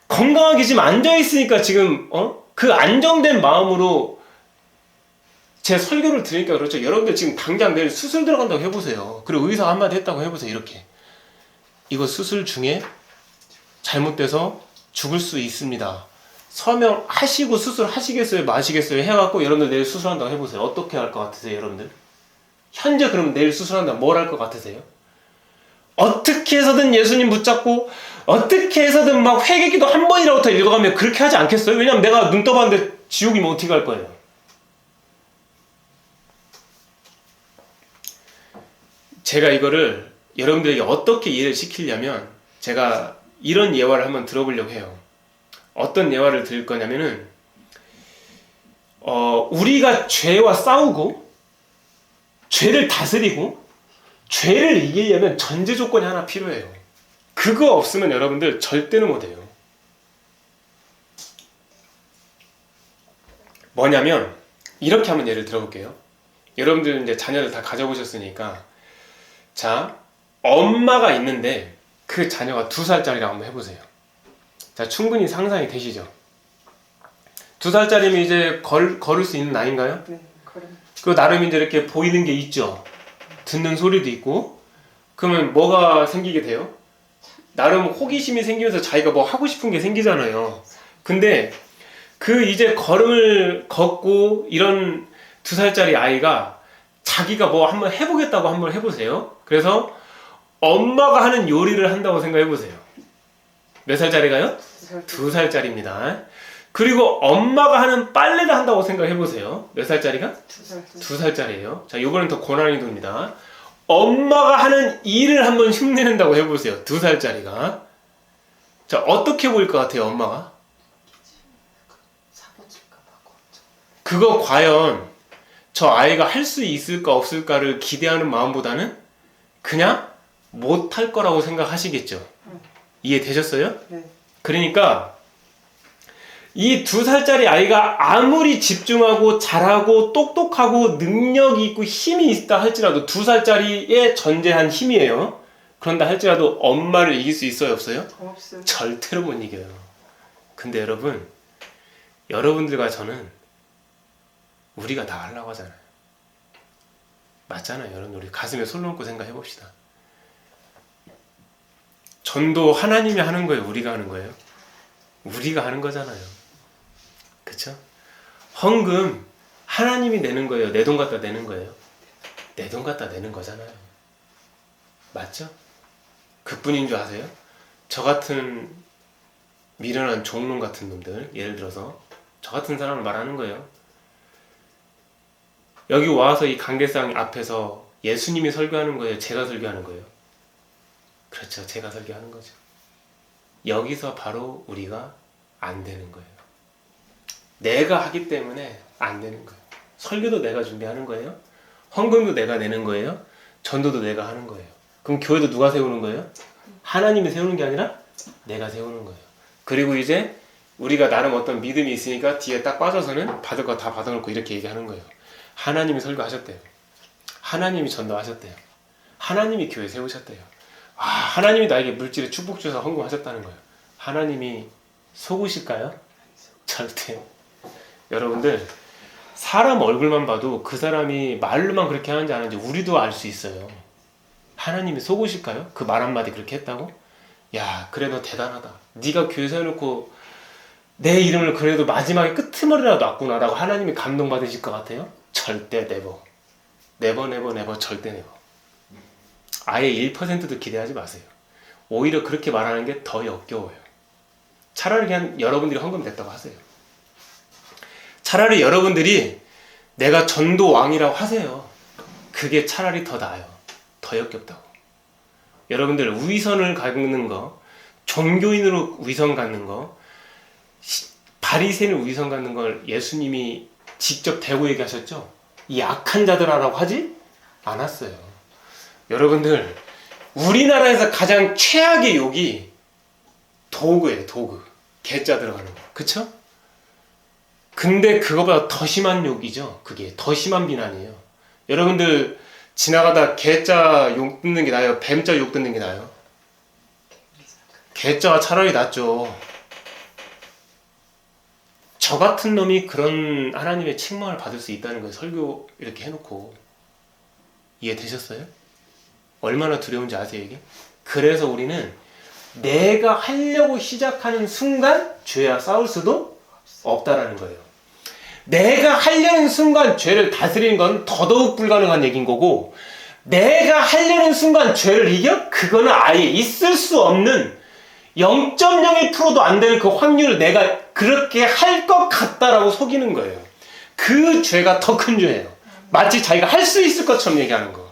Speaker 1: 건강하게 지금 앉아있으니까 지금 그 안정된 마음으로 제 설교를 들으니까 그렇죠. 여러분들 지금 당장 내일 수술 들어간다고 해보세요. 그리고 의사 한마디 했다고 해보세요. 이렇게. 이거 수술 중에 잘못돼서 죽을 수 있습니다. 서명하시고 수술하시겠어요? 마시겠어요? 해갖고 여러분들 내일 수술한다고 해보세요. 어떻게 할 것 같으세요? 여러분들? 현재 그럼 내일 수술한다면 뭘 할 것 같으세요? 어떻게 해서든 예수님 붙잡고 어떻게 해서든 막 회개기도 한 번이라도 더 읽어가면 그렇게 하지 않겠어요? 왜냐면 내가 눈 떠봤는데 지옥이면 어떻게 할 거예요? 제가 이거를 여러분들에게 어떻게 이해를 시키려면 제가 이런 예화를 한번 들어보려고 해요. 어떤 예화를 들을 거냐면은 우리가 죄와 싸우고 죄를 다스리고 죄를 이기려면 전제 조건이 하나 필요해요. 그거 없으면 여러분들 절대로 못해요. 뭐냐면 이렇게 한번 예를 들어볼게요. 여러분들 이제 자녀를 다 가져보셨으니까 자, 엄마가 있는데 그 자녀가 2살짜리라고 한번 해보세요. 자, 충분히 상상이 되시죠? 2살짜리면 이제 걸을 수 있는 나이인가요?
Speaker 2: 네, 그럼.
Speaker 1: 그 나름 이제 이렇게 보이는 게 있죠. 듣는 소리도 있고. 그러면 뭐가 생기게 돼요? 나름 호기심이 생기면서 자기가 뭐 하고 싶은 게 생기잖아요. 근데 그 이제 걸음을 걷고 이런 2살짜리 아이가 자기가 뭐 한번 해보겠다고 한번 해보세요. 그래서 엄마가 하는 요리를 한다고 생각해보세요. 몇 살짜리가요? 2살짜리입니다. 그리고 엄마가 하는 빨래를 한다고 생각해보세요. 몇 살짜리가? 2살짜리예요. 자, 요번엔 더 고난이도입니다. 엄마가 하는 일을 한번 흉내낸다고 해보세요. 2살짜리가. 자, 어떻게 보일 것 같아요, 엄마가? 그거 과연 저 아이가 할 수 있을까 없을까를 기대하는 마음보다는 그냥 못할 거라고 생각하시겠죠. 이해되셨어요?
Speaker 2: 네.
Speaker 1: 그러니까 이 2살짜리 아이가 아무리 집중하고 잘하고 똑똑하고 능력이 있고 힘이 있다 할지라도 2살짜리의 전제한 힘이에요. 그런다 할지라도 엄마를 이길 수 있어요, 없어요?
Speaker 2: 없어요.
Speaker 1: 절대로 못 이겨요. 근데 여러분, 여러분들과 저는 우리가 다 하려고 하잖아요. 맞잖아요. 여러분, 우리 가슴에 손 얹고 생각해 봅시다. 전도 하나님이 하는 거예요? 우리가 하는 거예요? 우리가 하는 거잖아요. 그쵸? 헌금 하나님이 내는 거예요? 내 돈 갖다 내는 거예요? 내 돈 갖다 내는 거잖아요. 맞죠? 그뿐인 줄 아세요? 저 같은 미련한 종놈 같은 놈들, 예를 들어서 저 같은 사람을 말하는 거예요. 여기 와서 이 강대상 앞에서 예수님이 설교하는 거예요? 제가 설교하는 거예요? 그렇죠. 제가 설교하는 거죠. 여기서 바로 우리가 안 되는 거예요. 내가 하기 때문에 안 되는 거예요. 설교도 내가 준비하는 거예요. 헌금도 내가 내는 거예요. 전도도 내가 하는 거예요. 그럼 교회도 누가 세우는 거예요? 하나님이 세우는 게 아니라 내가 세우는 거예요. 그리고 이제 우리가 나름 어떤 믿음이 있으니까 뒤에 딱 빠져서는 받을 거 다 받아놓고 이렇게 얘기하는 거예요. 하나님이 설교하셨대요. 하나님이 전도하셨대요. 하나님이 교회 세우셨대요. 하나님이 나에게 물질에 축복 주셔서 헌금하셨다는 거예요. 하나님이 속으실까요? 절대. 여러분들, 사람 얼굴만 봐도 그 사람이 말로만 그렇게 하는지 안 하는지 우리도 알 수 있어요. 하나님이 속으실까요? 그 말 한마디 그렇게 했다고? 야, 그래 너 대단하다. 네가 교회 세워놓고 내 이름을 그래도 마지막에 끄트머리라도 놨구나 라고 하나님이 감동받으실 것 같아요? 절대 네버. 네버 절대 네버. 아예 1%도 기대하지 마세요. 오히려 그렇게 말하는 게 더 역겨워요. 차라리 그냥 여러분들이 헌금 됐다고 하세요. 차라리 여러분들이 내가 전도 왕이라고 하세요. 그게 차라리 더 나아요. 더 역겹다고. 여러분들 위선을 갖는 거, 종교인으로 위선 갖는 거, 바리새인으로 위선 갖는 걸 예수님이 직접 대고 얘기하셨죠? 이 악한 자들아라고 하지 않았어요. 여러분들, 우리나라에서 가장 최악의 욕이 도구예요, 도구. 개자 들어가는 거. 그쵸? 근데 그거보다 더 심한 욕이죠. 그게 더 심한 비난이에요. 여러분들 지나가다 개자 욕 듣는 게 나아요? 뱀자 욕 듣는 게 나아요? 개자가 차라리 낫죠. 저 같은 놈이 그런 하나님의 책망을 받을 수 있다는 거예요. 설교 이렇게 해놓고. 이해되셨어요? 얼마나 두려운지 아세요, 이게? 그래서 우리는 내가 하려고 시작하는 순간 죄와 싸울 수도 없다라는 거예요. 내가 하려는 순간 죄를 다스리는 건 더더욱 불가능한 얘기인 거고, 내가 하려는 순간 죄를 이겨? 그거는 아예 있을 수 없는 0.01%도 안 되는 그 확률을 내가 그렇게 할 것 같다라고 속이는 거예요. 그 죄가 더 큰 죄예요. 마치 자기가 할 수 있을 것처럼 얘기하는 거.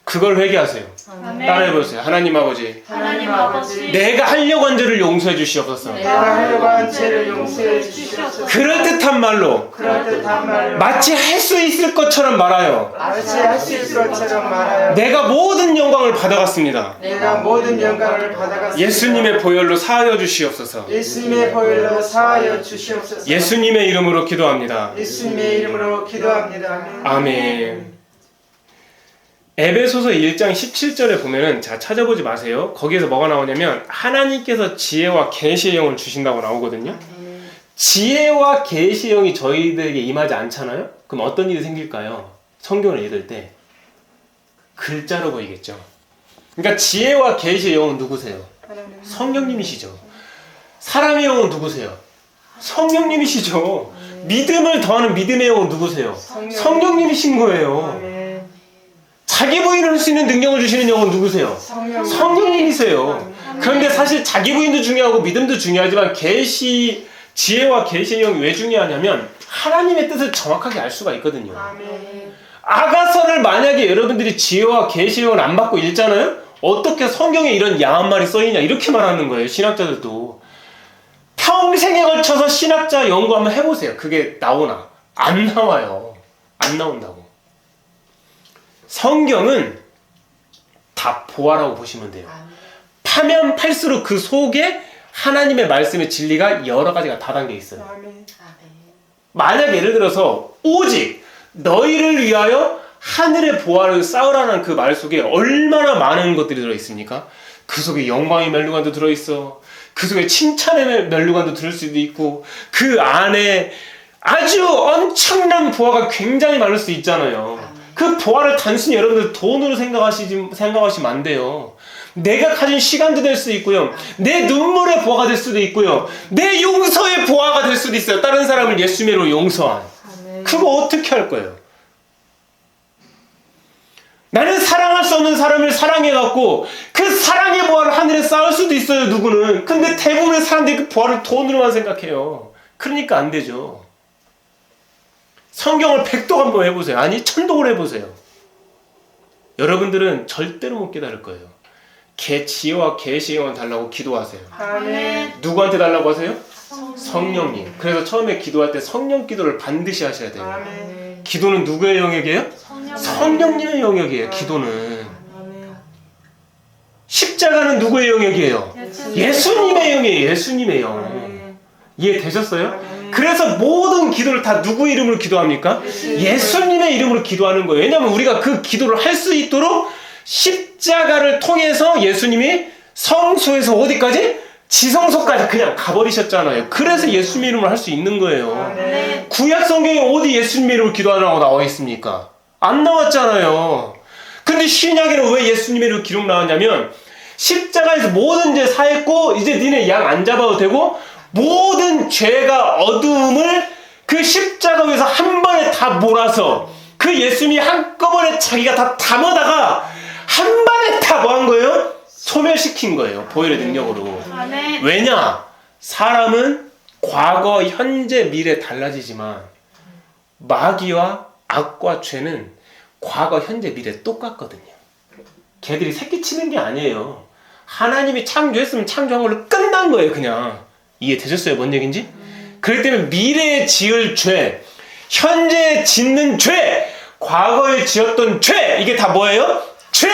Speaker 1: 그걸 회개하세요.
Speaker 3: 아멘.
Speaker 1: 따라해보세요. 하나님 아버지,
Speaker 3: 하나님 아버지,
Speaker 1: 내가 하려고 한 죄를 용서해 주시옵소서.
Speaker 2: 내가 하려고 한 죄를 용서해 주시옵소서.
Speaker 1: 그럴듯한 말로
Speaker 2: 그럴듯한 말로
Speaker 1: 마치 할 수 있을 것처럼 말하여
Speaker 2: 마치 할 수 있을 것처럼 말하여
Speaker 1: 내가 모든 영광을 받아갔습니다.
Speaker 2: 내가 모든 영광을 받아갔습니다.
Speaker 1: 예수님의 보혈로 사하여 주시옵소서.
Speaker 2: 예수님의 보혈로 사하여 주시옵소서.
Speaker 1: 예수님의 이름으로 기도합니다.
Speaker 2: 예수님의 이름으로 기도합니다.
Speaker 1: 아멘. 에베소서 1장 17절에 보면은, 자, 찾아보지 마세요. 거기에서 뭐가 나오냐면 하나님께서 지혜와 계시의 영을 주신다고 나오거든요. 지혜와 계시의 영이 저희들에게 임하지 않잖아요. 그럼 어떤 일이 생길까요? 성경을 읽을 때 글자로 보이겠죠. 그러니까 지혜와 계시의 영은 누구세요? 성령님이시죠. 사랑의 영은 누구세요? 성령님이시죠. 믿음을 더하는 믿음의 영은 누구세요? 성령님이신 거예요. 자기 부인을 할 수 있는 능력을 주시는 영은 누구세요? 성령님이세요. 그런데 사실 자기 부인도 중요하고 믿음도 중요하지만 지혜와 계시의 영이 왜 중요하냐면 하나님의 뜻을 정확하게 알 수가 있거든요. 아가서를 만약에 여러분들이 지혜와 계시의 영을 안 받고 읽잖아요? 어떻게 성경에 이런 야한 말이 써있냐 이렇게 말하는 거예요. 신학자들도. 평생에 걸쳐서 신학자 연구 한번 해보세요. 그게 나오나? 안 나와요. 안 나온다고. 성경은 다 보아라고 보시면 돼요. 파면 팔수록 그 속에 하나님의 말씀의 진리가 여러 가지가 다 담겨 있어요. 만약 예를 들어서 오직 너희를 위하여 하늘의 보아를 쌓으라는 그 말 속에 얼마나 많은 것들이 들어있습니까? 그 속에 영광의 멸류관도 들어있어. 그 속에 칭찬의 멸류관도 들을 수도 있고, 그 안에 아주 엄청난 보아가 굉장히 많을 수 있잖아요. 그 보아를 단순히 여러분들 돈으로 생각하시면 안 돼요. 내가 가진 시간도 될 수 있고요. 내 눈물의 보아가 될 수도 있고요. 내 용서의 보아가 될 수도 있어요. 다른 사람을 예수님으로 용서한. 그거 어떻게 할 거예요? 나는 사랑할 수 없는 사람을 사랑해갖고 그 사랑의 보아를 하늘에 쌓을 수도 있어요, 누구는. 근데 대부분의 사람들이 그 보아를 돈으로만 생각해요. 그러니까 안 되죠. 성경을 100독 한번 해보세요. 아니 1000독을 해보세요. 여러분들은 절대로 못 깨달을 거예요. 지혜와 계시의 영을 달라고 기도하세요.
Speaker 2: 아멘.
Speaker 1: 누구한테 달라고 하세요? 성령님. 그래서 처음에 기도할 때 성령 기도를 반드시 하셔야 돼요.
Speaker 2: 아멘.
Speaker 1: 기도는 누구의 영역이에요? 성령님의 영역이에요. 기도는. 십자가는 누구의 영역이에요? 예수님의 영이에요. 예수님의 영. 이해되셨어요? 그래서 모든 기도를 다 누구 이름으로 기도합니까? 예수님의 이름으로 기도하는 거예요. 왜냐하면 우리가 그 기도를 할 수 있도록 십자가를 통해서 예수님이 성소에서 어디까지? 지성소까지 그냥 가버리셨잖아요. 그래서 예수님의 이름을 할 수 있는 거예요. 구약 성경에 어디 예수님의 이름으로 기도하라고 나와 있습니까? 안 나왔잖아요. 근데 신약에는 왜 예수님의 이름으로 기록 나왔냐면, 십자가에서 모든 죄 사했고 이제 니네 양 안 잡아도 되고, 모든 죄가 어두움을 그 십자가 위에서 한 번에 다 몰아서 그 예수님이 한꺼번에 자기가 다 담아다가 한 번에 다 뭐 한 거예요? 소멸시킨 거예요. 보혈의 능력으로.
Speaker 3: 아멘.
Speaker 1: 왜냐? 사람은 과거, 현재, 미래 달라지지만 마귀와 악과 죄는 과거, 현재, 미래 똑같거든요. 걔들이 새끼치는 게 아니에요. 하나님이 창조했으면 창조한 걸로 끝난 거예요. 그냥. 이해되셨어요? 뭔 얘기인지? 그렇기 때문에 미래에 지을 죄, 현재에 짓는 죄, 과거에 지었던 죄, 이게 다 뭐예요? 죄!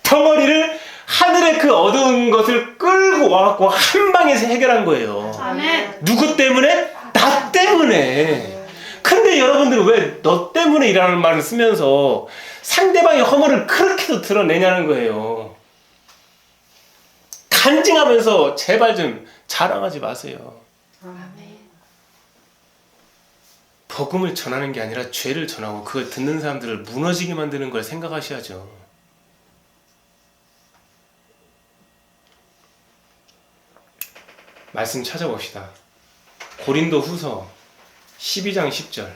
Speaker 1: 다 덩어리를 하늘의 그 어두운 것을 끌고 와갖고 한 방에서 해결한 거예요.
Speaker 3: 아멘.
Speaker 1: 누구 때문에? 나 때문에. 근데 여러분들은 왜 너 때문에 이라는 말을 쓰면서 상대방의 허물을 그렇게도 드러내냐는 거예요. 간증하면서 제발 좀 자랑하지 마세요.
Speaker 3: 아멘.
Speaker 1: 복음을 전하는 게 아니라 죄를 전하고 그걸 듣는 사람들을 무너지게 만드는 걸 생각하셔야죠. 말씀 찾아봅시다. 고린도 후서 12장 10절.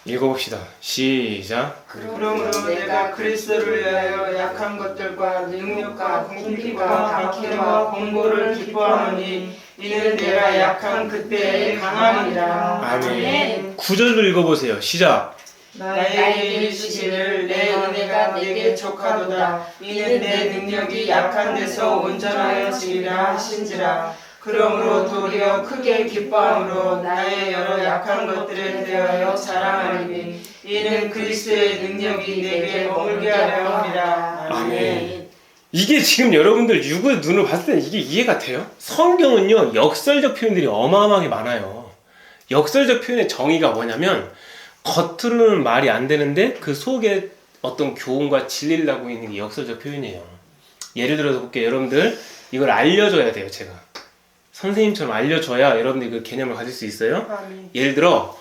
Speaker 1: 읽어봅시다. 시작.
Speaker 2: 그러므로 내가 그리스도를 위하여 약한 것들과 능력과 궁핍과 박해와 공고를 기뻐하노니 이는 내가 약한 그때에 강함이라.
Speaker 1: 아멘. 9절도 읽어보세요. 시작.
Speaker 2: 나에게 이르시기를 내 은혜가 내게 족하도다. 이는 내 능력이 약한 데서 온전하여지리라 하신지라. 그러므로 도리어 크게 기뻐함으로 나의 여러 약한 것들에 대하여 자랑하리니 이는 그리스도의 능력이 내게 머물게 하려 함이라.
Speaker 1: 아멘. 이게 지금 여러분들 육의 눈으로 봤을 때 이게 이해가 돼요? 성경은요 역설적 표현들이 어마어마하게 많아요. 역설적 표현의 정의가 뭐냐면 겉으로는 말이 안 되는데 그 속에 어떤 교훈과 진리를 담고 있는 게 역설적 표현이에요. 예를 들어서 볼게요. 여러분들 이걸 알려줘야 돼요. 제가 선생님처럼 알려줘야 여러분들이 그 개념을 가질 수 있어요. 예를 들어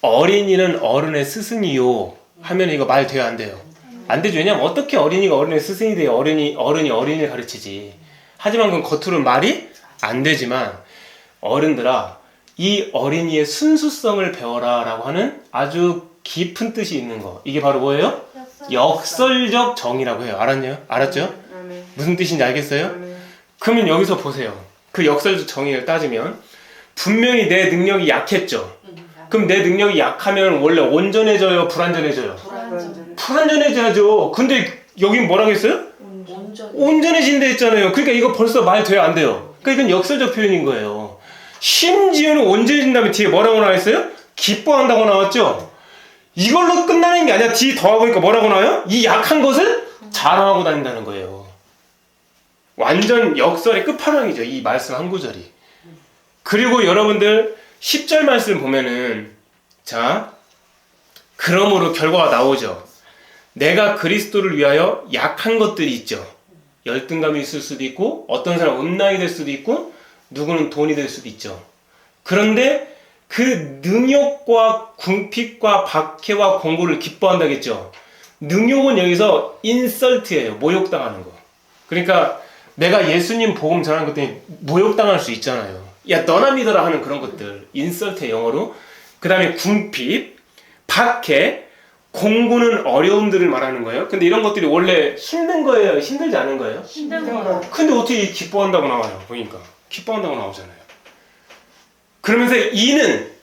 Speaker 1: 어린이는 어른의 스승이요 하면 이거 말 돼요 안 돼요? 안 되죠. 왜냐면 어떻게 어린이가 어른의 스승이 돼요? 어른이 어린이를 가르치지. 하지만 그건 겉으로는 말이 안 되지만 어른들아 이 어린이의 순수성을 배워라 라고 하는 아주 깊은 뜻이 있는 거. 이게 바로 뭐예요? 역설적 정의라고 해요. 알았죠? 무슨 뜻인지 알겠어요? 그러면 여기서 보세요. 그 역설적 정의를 따지면 분명히 내 능력이 약했죠. 그럼 내 능력이 약하면 원래 온전해져요? 불완전해져요? 불완전해져야죠. 근데 여긴 뭐라고 했어요? 온전해진다 했잖아요. 그러니까 이거 벌써 말 돼요 안 돼요? 그러니까 이건 역설적 표현인 거예요. 심지어는 온전해진 다음에 뒤에 뭐라고 나와있어요? 기뻐한다고 나왔죠? 이걸로 끝나는 게 아니라 뒤에 더하보니까 뭐라고 나와요? 이 약한 것을 자랑하고 다닌다는 거예요. 완전 역설의 끝판왕이죠. 이 말씀 한 구절이. 그리고 여러분들 10절 말씀 보면은 자 그러므로 결과가 나오죠. 내가 그리스도를 위하여 약한 것들이 있죠. 열등감이 있을 수도 있고 어떤 사람은 음란이 될 수도 있고 누구는 돈이 될 수도 있죠. 그런데 그 능욕과 궁핍과 박해와 공고를 기뻐한다겠죠. 능욕은 여기서 인설트예요. 모욕당하는 거. 그러니까 내가 예수님 복음 전하는 것 때문에 모욕당할 수 있잖아요. 야 너나 믿어라 하는 그런 것들. 인설트의 영어로. 그 다음에 궁핍, 박해, 공고는 어려움들을 말하는 거예요. 근데 이런 것들이 원래 힘든 거예요? 힘들지 않은 거예요?
Speaker 3: 힘든 거.
Speaker 1: 근데 어떻게 기뻐한다고 나와요? 보니까 기뻐한다고 나오잖아요. 그러면서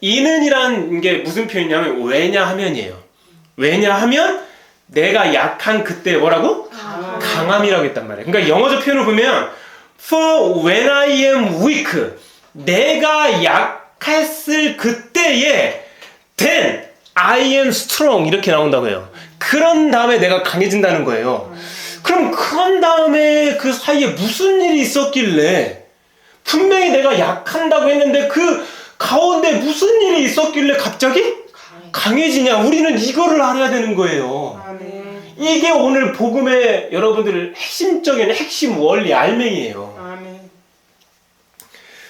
Speaker 1: 이는이란 게 무슨 표현이냐면 왜냐하면이에요. 왜냐하면 내가 약한 그때 뭐라고? 강함이라고 했단 말이에요. 그러니까 영어적 표현을 보면 For when I am weak 내가 약했을 그때에 Then I am strong 이렇게 나온다고 해요. 그런 다음에 내가 강해진다는 거예요. 그럼 그런 다음에 그 사이에 무슨 일이 있었길래 분명히 내가 약한다고 했는데 그 가운데 무슨 일이 있었길래 갑자기 강해지냐? 우리는 이거를 알아야 되는 거예요. 이게 오늘 복음의 여러분들 핵심적인 핵심 원리 알맹이에요.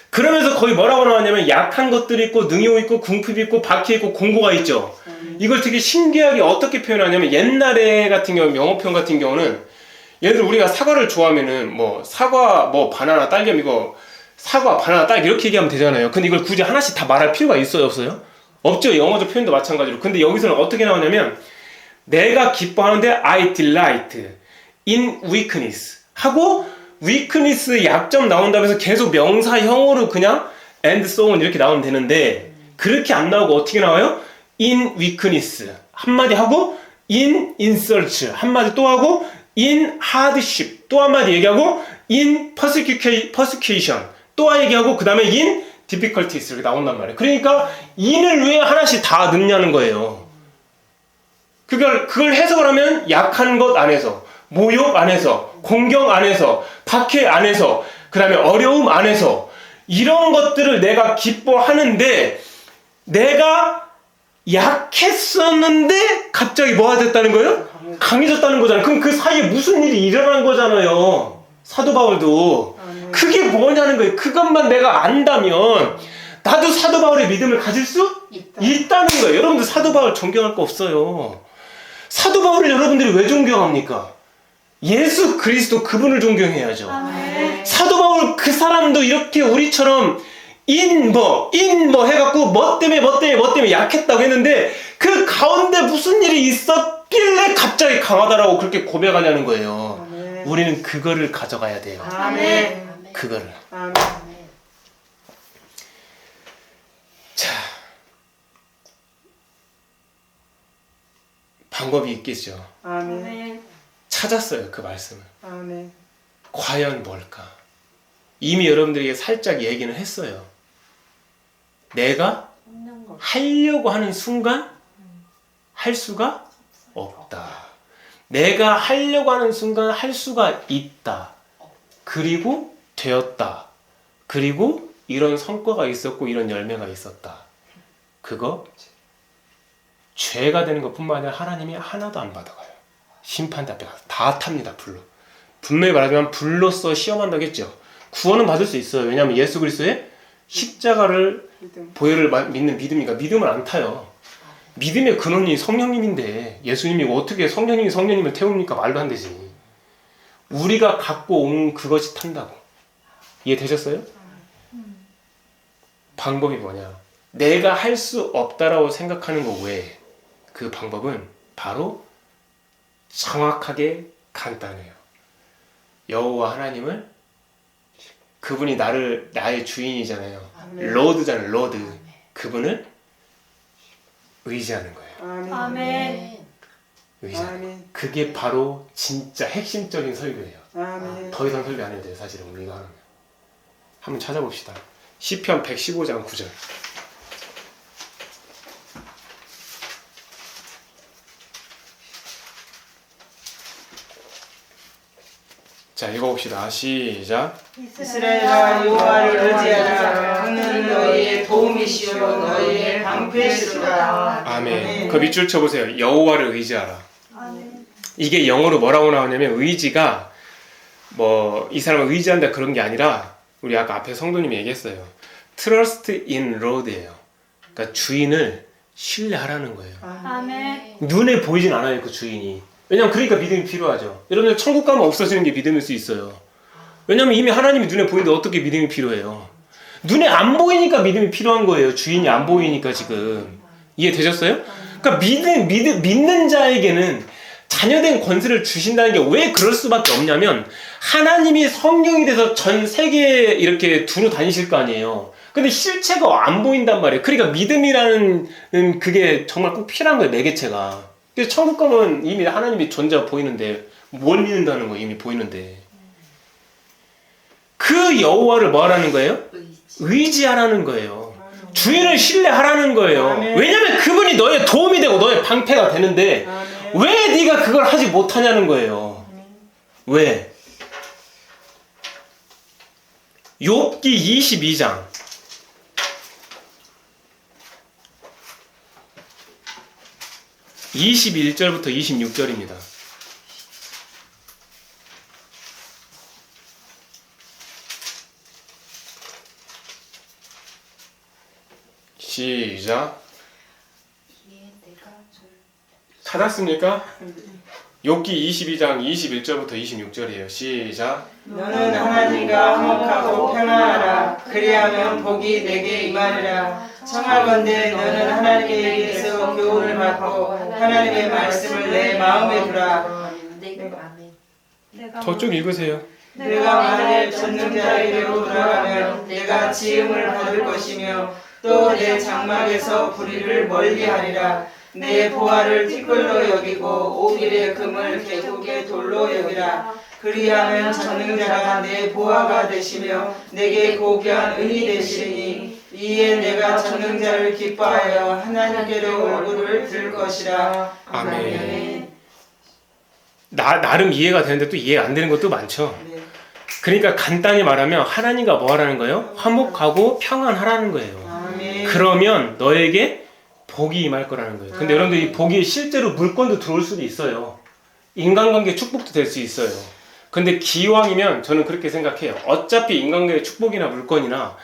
Speaker 1: 그러면서 거기 뭐라고 나왔냐면 약한 것들이 있고 능욕이 있고 궁핍이 있고 박해 있고 공고가 있죠. 이걸 되게 신기하게 어떻게 표현하냐면 옛날에 같은 경우 영어 표현 같은 경우는 예를 들어 우리가 사과를 좋아하면은 뭐 사과 뭐 바나나 딸기 이거 사과 바나나 딸기 이렇게 얘기하면 되잖아요. 근데 이걸 굳이 하나씩 다 말할 필요가 있어요 없어요? 없죠. 영어적 표현도 마찬가지로. 근데 여기서는 어떻게 나오냐면 내가 기뻐하는데 I delight in weakness 하고 weakness 약점 나온다고 해서 계속 명사형으로 그냥 and so on 이렇게 나오면 되는데 그렇게 안 나오고 어떻게 나와요? in weakness 한마디 하고 in insult 한마디 또 하고 in hardship 또 한마디 얘기하고 in persecution 또 얘기하고 그 다음에 in difficulties 이렇게 나온단 말이에요. 그러니까 인을 왜 하나씩 다 넣냐는 거예요. 그걸 해석을 하면 약한 것 안에서, 모욕 안에서, 공경 안에서, 박해 안에서, 그 다음에 어려움 안에서 이런 것들을 내가 기뻐하는데 내가 약했었는데 갑자기 뭐가 됐다는 거예요? 강해졌다는 거잖아요. 그럼 그 사이에 무슨 일이 일어난 거잖아요. 사도 바울도. 그게 뭐냐는 거예요. 그것만 내가 안다면 나도 사도 바울의 믿음을 가질 수 있다는 거예요. 여러분들 사도 바울 존경할 거 없어요. 사도 바울을 여러분들이 왜 존경합니까? 예수 그리스도 그분을 존경해야죠.
Speaker 3: 아멘.
Speaker 1: 사도 바울 그 사람도 이렇게 우리처럼 인뭐 해갖고 뭐 때문에 약했다고 했는데 그 가운데 무슨 일이 있었길래 갑자기 강하다라고 그렇게 고백하냐는 거예요.
Speaker 2: 아멘.
Speaker 1: 우리는 그거를 가져가야 돼요.
Speaker 2: 아멘.
Speaker 1: 그거를.
Speaker 2: 아멘.
Speaker 1: 자, 방법이 있겠죠.
Speaker 2: 아멘.
Speaker 3: 아멘.
Speaker 1: 찾았어요, 그 말씀을.
Speaker 2: 아멘.
Speaker 1: 과연 뭘까? 이미 여러분들에게 살짝 얘기는 했어요. 내가 하려고 하는 순간 할 수가 없다. 내가 하려고 하는 순간 할 수가 있다. 그리고 되었다. 그리고 이런 성과가 있었고 이런 열매가 있었다. 그거 죄가 되는 것뿐만 아니라 하나님이 하나도 안 받아가요. 심판 앞에 가서 다 탑니다. 불로. 분명히 말하지만 불로써 시험한다겠죠. 구원은 받을 수 있어요. 왜냐하면 예수 그리스도의 십자가를 보혈을 믿는 믿음이니까 믿음을 안 타요. 믿음의 근원이 성령님인데 예수님이 어떻게 성령님을 태웁니까? 말도 안 되지. 우리가 갖고 온 그것이 탄다고. 이해되셨어요? 방법이 뭐냐? 내가 할 수 없다라고 생각하는 것 외에 그 방법은 바로 정확하게 간단해요. 여호와 하나님을 그분이 나의 주인이잖아요. 로드잖아요. 로드. 그분을 의지하는 거예요.
Speaker 2: 아멘.
Speaker 3: 아멘.
Speaker 1: 의지하는 거예요.
Speaker 2: 아멘.
Speaker 1: 그게 바로 진짜 핵심적인 설교예요.
Speaker 2: 아멘.
Speaker 1: 더 이상 설교 안 해도 돼요. 사실은 우리가 하면. 한번 찾아봅시다. 시편 115장 9절. 자, 읽어봅시다. 시작.
Speaker 2: 이스라엘아 여호와를 의지하라. 그는 너희의 도움이시오 너희의 방패시로다.
Speaker 1: 아멘. 그 밑줄 쳐보세요. 여호와를 의지하라.
Speaker 3: 아멘.
Speaker 1: 이게 영어로 뭐라고 나오냐면 의지가 뭐 이 사람을 의지한다 그런 게 아니라 우리 아까 앞에 성도님이 얘기했어요. Trust in Lord예요. 그러니까 주인을 신뢰하라는 거예요.
Speaker 3: 아멘.
Speaker 1: 눈에 보이진 않아요, 그 주인이. 왜냐면 그러니까 믿음이 필요하죠. 여러분들 천국 가면 없어지는 게 믿음일 수 있어요. 왜냐면 이미 하나님이 눈에 보이는데 어떻게 믿음이 필요해요? 눈에 안 보이니까 믿음이 필요한 거예요. 주인이 안 보이니까 지금. 이해되셨어요? 그러니까 믿는 자에게는 자녀된 권세를 주신다는 게 왜 그럴 수밖에 없냐면 하나님이 성령이 돼서 전 세계에 이렇게 두루 다니실 거 아니에요. 근데 실체가 안 보인단 말이에요. 그러니까 믿음이라는 그게 정말 꼭 필요한 거예요. 매개체가. 그래서 천국 가면 이미 하나님이 존재가 보이는데 뭘 믿는다는 거예요. 이미 보이는데. 그 여호와를 뭐 하라는 거예요? 의지하라는 거예요. 주인을 신뢰하라는 거예요.
Speaker 2: 아멘.
Speaker 1: 왜냐면 그분이 너의 도움이 되고 너의 방패가 되는데
Speaker 2: 아멘.
Speaker 1: 왜 네가 그걸 하지 못하냐는 거예요. 왜? 욥기 22장 21절부터 26절입니다. 시작. 찾았습니까? 욥기 22장 21절부터 26절이에요. 시작.
Speaker 2: 너는 하나님과 화목하고 평안하라. 그리하면 복이 내게 임하리라. 청하건대 너는 하나님에게서 교훈을 받고 하나님의 말씀을 내 마음에 두라.
Speaker 1: 더 쭉 읽으세요.
Speaker 2: 내가 만일 전능자에게로 돌아가면 내가 지음을 받을 것이며 또 내 장막에서 불의를 멀리하리라. 내 보화를 티끌로 여기고 오길의 금을 계곡의 돌로 여기라. 그리하면 전능자가 내 보화가 되시며 내게 고귀한 은이 되시리니 이에 내가 전능자를 기뻐하여 하나님께로 얼굴을 들 것이라.
Speaker 1: 아멘. 나름 이해가 되는데 또 이해 안 되는 것도 많죠.
Speaker 2: 네.
Speaker 1: 그러니까 간단히 말하면 하나님과 뭐 하라는 거예요? 화목하고 평안하라는 거예요.
Speaker 2: 아멘.
Speaker 1: 그러면 너에게 복이 임할 거라는 거예요. 근데 여러분들 이 복이 실제로 물건도 들어올 수도 있어요. 인간관계 축복도 될 수 있어요. 근데 기왕이면 저는 그렇게 생각해요. 어차피 인간관계 축복이나 물건이나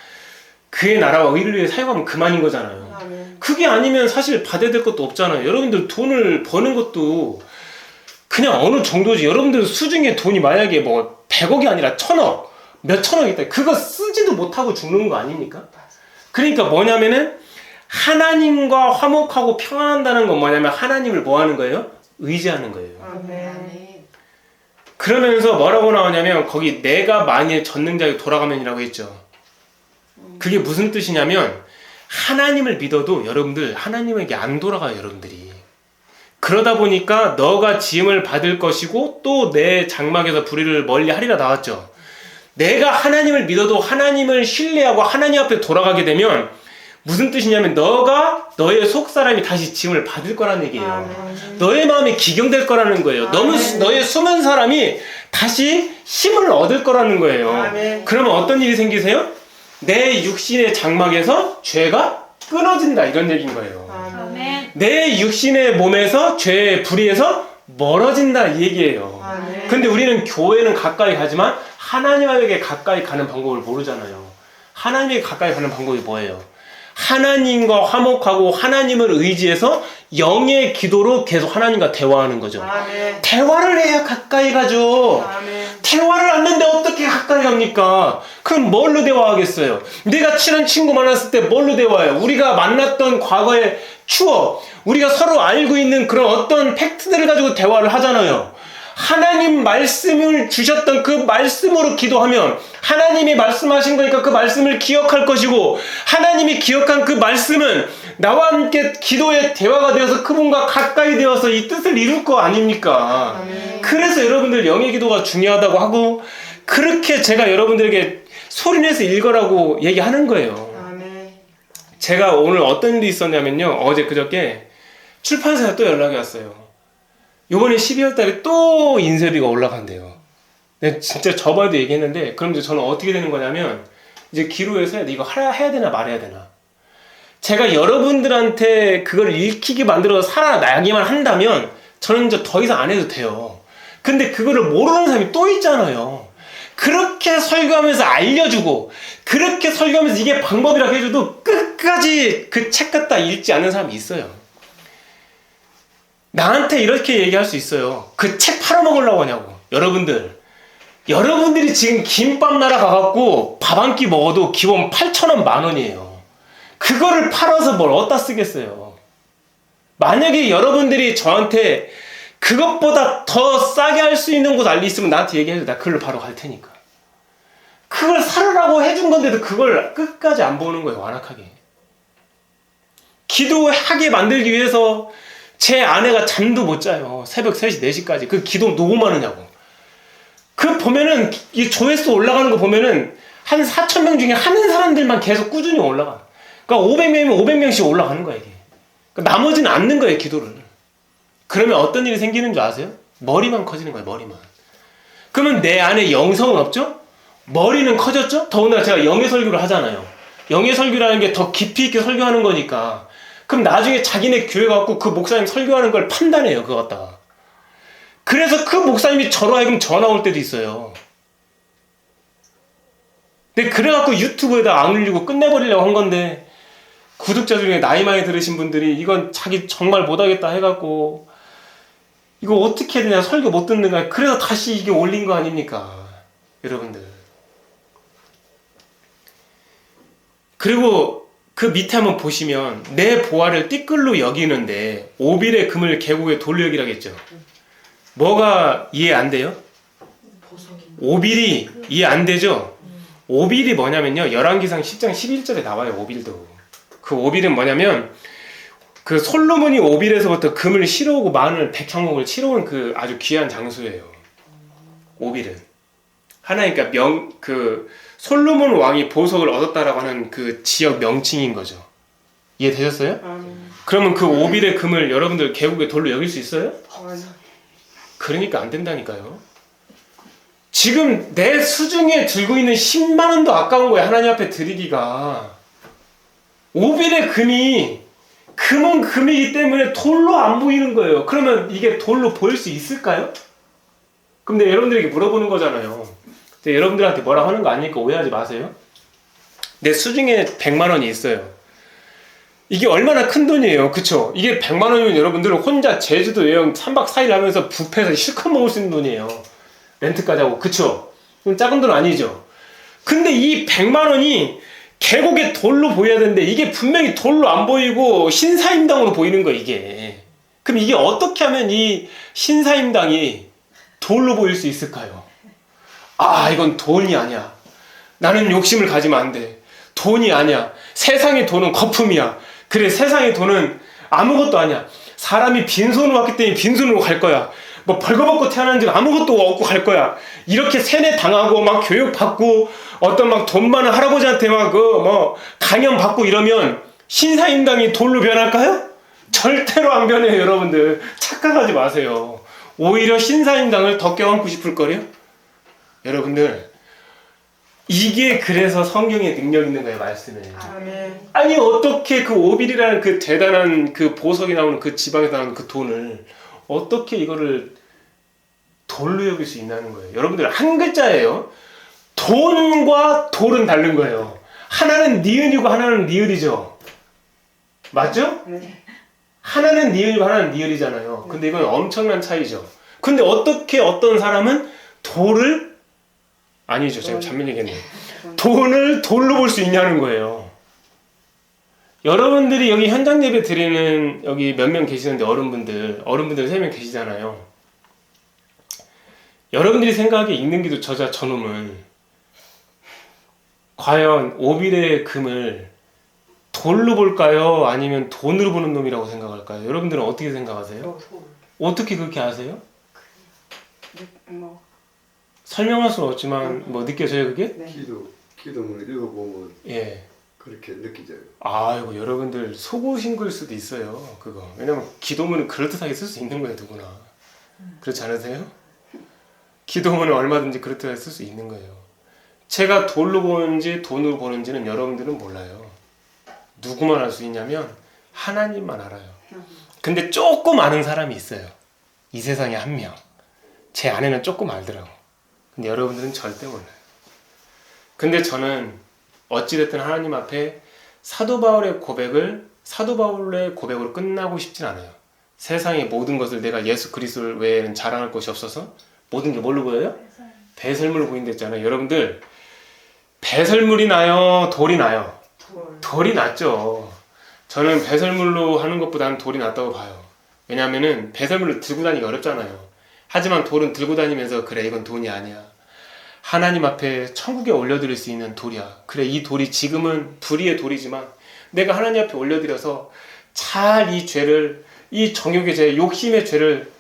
Speaker 1: 그의 나라와 의를 위해 사용하면 그만인 거잖아요.
Speaker 2: 아멘.
Speaker 1: 그게 아니면 사실 받아야 될 것도 없잖아요. 여러분들 돈을 버는 것도 그냥 어느 정도지. 여러분들 수중에 돈이 만약에 뭐 100억이 아니라 1000억, 몇 천억 있다. 그거 쓰지도 못하고 죽는 거 아닙니까? 그러니까 뭐냐면은 하나님과 화목하고 평안한다는 건 뭐냐면 하나님을 뭐 하는 거예요? 의지하는 거예요.
Speaker 2: 아멘.
Speaker 1: 그러면서 뭐라고 나오냐면 거기 내가 만일 전능자에 돌아가면이라고 했죠. 그게 무슨 뜻이냐면 하나님을 믿어도 여러분들 하나님에게 안 돌아가요. 여러분들이. 그러다 보니까 너가 지음을 받을 것이고 또 내 장막에서 불의를 멀리하리라 나왔죠. 내가 하나님을 믿어도 하나님을 신뢰하고 하나님 앞에 돌아가게 되면 무슨 뜻이냐면 너가 너의 속사람이 다시 지음을 받을 거라는 얘기예요.
Speaker 2: 아멘.
Speaker 1: 너의 마음이 기경될 거라는 거예요. 너의 숨은 사람이 다시 힘을 얻을 거라는 거예요.
Speaker 2: 아멘.
Speaker 1: 그러면 어떤 일이 생기세요? 내 육신의 장막에서 죄가 끊어진다 이런 얘기인 거예요.
Speaker 2: 아멘.
Speaker 1: 내 육신의 몸에서 죄의 불의에서 멀어진다 이 얘기예요.
Speaker 2: 아멘.
Speaker 1: 근데 우리는 교회는 가까이 가지만 하나님에게 가까이 가는 방법을 모르잖아요. 하나님에게 가까이 가는 방법이 뭐예요? 하나님과 화목하고 하나님을 의지해서 영의 기도로 계속 하나님과 대화하는 거죠.
Speaker 2: 아멘.
Speaker 1: 대화를 해야 가까이 가죠.
Speaker 2: 아멘.
Speaker 1: 대화를 안 하는데 어떻게 가까이 갑니까? 그럼 뭘로 대화하겠어요? 내가 친한 친구 만났을 때 뭘로 대화해요? 우리가 만났던 과거의 추억, 우리가 서로 알고 있는 그런 어떤 팩트들을 가지고 대화를 하잖아요. 하나님 말씀을 주셨던 그 말씀으로 기도하면 하나님이 말씀하신 거니까 그 말씀을 기억할 것이고 하나님이 기억한 그 말씀은 나와 함께 기도의 대화가 되어서 그분과 가까이 되어서 이 뜻을 이룰 거 아닙니까?
Speaker 2: 아멘.
Speaker 1: 그래서 여러분들 영의 기도가 중요하다고 하고 그렇게 제가 여러분들에게 소리내서 읽으라고 얘기하는 거예요.
Speaker 2: 아멘.
Speaker 1: 제가 오늘 어떤 일이 있었냐면요. 어제 그저께 출판사에 또 연락이 왔어요. 요번에 12월 달에 또 인쇄비가 올라간대요. 내가 진짜 저번에도 얘기했는데 그럼 이제 저는 어떻게 되는 거냐면 이제 기로에서 이거 해야 되나 말아야 되나. 제가 여러분들한테 그걸 읽히게 만들어서 살아나기만 한다면 저는 이제 더 이상 안 해도 돼요. 근데 그거를 모르는 사람이 또 있잖아요. 그렇게 설교하면서 알려주고 그렇게 설교하면서 이게 방법이라고 해줘도 끝까지 그 책 갖다 읽지 않는 사람이 있어요. 나한테 이렇게 얘기할 수 있어요. 그 책 팔아먹으려고 하냐고. 여러분들이 지금 김밥 나라 가갖고 밥 한 끼 먹어도 기본 8,000원, 10,000원이에요. 그거를 팔아서 뭘 어디다 쓰겠어요. 만약에 여러분들이 저한테 그것보다 더 싸게 할 수 있는 곳 알리 있으면 나한테 얘기해도 나 그걸로 바로 갈 테니까. 그걸 사라고 해준 건데도 그걸 끝까지 안 보는 거예요. 완악하게. 기도하게 만들기 위해서 제 아내가 잠도 못 자요. 새벽 3시, 4시까지. 그 기도 녹음하느냐고. 그 보면은, 이 조회수 올라가는 거 보면은, 한 4,000명 중에 하는 사람들만 계속 꾸준히 올라가. 그러니까 500명이면 500명씩 올라가는 거야, 이게. 그러니까 나머지는 않는 거예요, 기도를. 그러면 어떤 일이 생기는 줄 아세요? 머리만 커지는 거예요, 머리만. 그러면 내 안에 영성은 없죠? 머리는 커졌죠? 더군다나 제가 영의 설교를 하잖아요. 영의 설교라는 게 더 깊이 있게 설교하는 거니까. 그럼 나중에 자기네 교회 갖고 그 목사님 설교하는 걸 판단해요. 그거 갖다가. 그래서 그 목사님이 저로 하여금 전화 올 때도 있어요. 근데 그래갖고 유튜브에다 안 올리고 끝내버리려고 한 건데 구독자 중에 나이 많이 들으신 분들이 이건 자기 정말 못하겠다 해갖고 이거 어떻게 해야 되냐 설교 못 듣는가 그래서 다시 이게 올린 거 아닙니까? 여러분들. 그리고 그 밑에 한번 보시면 내 보화를 띠끌로 여기는데 오빌의 금을 계곡에 돌려 여기라겠죠. 뭐가 이해 안 돼요? 오빌이 이해 안 되죠? 오빌이 뭐냐면요. 열왕기상 10장 11절에 나와요. 오빌도. 그 오빌은 뭐냐면 그 솔로몬이 오빌에서부터 금을 실어오고 마늘 100항목을 치러온 그 아주 귀한 장소예요. 오빌은 하나님, 그러니까 솔로몬 왕이 보석을 얻었다라고 하는 그 지역 명칭인 거죠. 이해되셨어요?
Speaker 2: 아멘.
Speaker 1: 그러면 그 오빌의 금을 여러분들 계곡의 돌로 여길 수 있어요?
Speaker 2: 아멘.
Speaker 1: 그러니까 안 된다니까요. 지금 내 수중에 들고 있는 10만 원도 아까운 거예요. 하나님 앞에 드리기가. 오빌의 금은 금이기 때문에 돌로 안 보이는 거예요. 그러면 이게 돌로 보일 수 있을까요? 그럼 내가 여러분들에게 물어보는 거잖아요. 근데 여러분들한테 뭐라고 하는 거 아니니까 오해하지 마세요. 내 수중에 100만 원이 있어요. 이게 얼마나 큰 돈이에요. 그쵸? 이게 100만 원이면 여러분들은 혼자 제주도 여행 3박 4일 하면서 뷔페에서 실컷 먹을 수 있는 돈이에요. 렌트까지 하고. 그쵸? 그럼 작은 돈 아니죠? 근데 이 100만 원이 계곡에 돌로 보여야 되는데 이게 분명히 돌로 안 보이고 신사임당으로 보이는 거예요, 이게. 그럼 이게 어떻게 하면 이 신사임당이 돌로 보일 수 있을까요? 아, 이건 돈이 아니야. 나는 욕심을 가지면 안 돼. 돈이 아니야. 세상의 돈은 거품이야. 그래, 세상의 돈은 아무것도 아니야. 사람이 빈손으로 왔기 때문에 빈손으로 갈 거야. 뭐 벌거벗고 태어난 지 아무것도 없고 갈 거야. 이렇게 세뇌 당하고 막 교육 받고 어떤 막 돈 많은 할아버지한테 막 강연 받고 이러면 신사임당이 돌로 변할까요? 절대로 안 변해요, 여러분들. 착각하지 마세요. 오히려 신사임당을 더 껴안고 싶을 거래요. 여러분들, 이게 그래서 성경에 능력 있는 거예요, 말씀에.
Speaker 2: 아멘.
Speaker 1: 아니, 어떻게 그 오빌이라는 그 대단한 그 보석이 나오는 그 지방에서 나오는 그 돈을 어떻게 이거를 돌로 여길 수 있냐는 거예요. 여러분들, 한 글자예요. 돈과 돌은 다른 거예요. 하나는 니은이고 하나는 니을이죠. 맞죠?
Speaker 2: 네.
Speaker 1: 하나는 니은이고 하나는 니을이잖아요. 근데 이건 엄청난 차이죠. 근데 어떻게 어떤 사람은 돌을, 아니죠, 제가 잘못 얘기했네요. 돈을 돌로 볼 수 있냐는 거예요. 여러분들이 여기 현장 예배 드리는 여기 몇 명 계시는데 어른분들 3명 계시잖아요. 여러분들이 생각하기에 읽는 기도 저자 저놈은 과연 오빌의 금을 돌로 볼까요? 아니면 돈으로 보는 놈이라고 생각할까요? 여러분들은 어떻게 생각하세요? 어떻게 그렇게 아세요?
Speaker 2: 뭐.
Speaker 1: 설명할 수는 없지만 뭐 느껴져요, 그게?
Speaker 2: 네.
Speaker 4: 기도문을 읽어보면
Speaker 1: 예.
Speaker 4: 그렇게 느끼져요.
Speaker 1: 아이고, 여러분들 속으신 걸 수도 있어요, 그거. 왜냐면 기도문은 그럴듯하게 쓸 수 있는 거예요, 누구나. 그렇지 않으세요? 기도문은 얼마든지 그럴듯하게 쓸 수 있는 거예요. 제가 돌로 보는지 돈으로 보는지는 여러분들은 몰라요. 누구만 알 수 있냐면 하나님만 알아요. 근데 조금 아는 사람이 있어요. 이 세상에 한 명. 제 아내는 조금 알더라고. 근데 여러분들은 절대 몰라요. 근데 저는 어찌됐든 하나님 앞에 사도 바울의 고백으로 끝나고 싶진 않아요. 세상의 모든 것을 내가 예수 그리스도를 외에는 자랑할 것이 없어서 모든 게 뭘로 보여요? 배설물로 보인댔잖아요. 여러분들, 배설물이 나요? 돌이 나요? 돌이 낫죠. 저는 배설물로 하는 것보다는 돌이 낫다고 봐요. 왜냐하면은 배설물을 들고 다니기 어렵잖아요. 하지만 돌은 들고 다니면서 그래, 이건 돈이 아니야. 하나님 앞에 천국에 올려드릴 수 있는 돌이야. 그래, 이 돌이 지금은 불의의 돌이지만 내가 하나님 앞에 올려드려서 잘 이 죄를, 이 정욕의 죄, 욕심의 죄를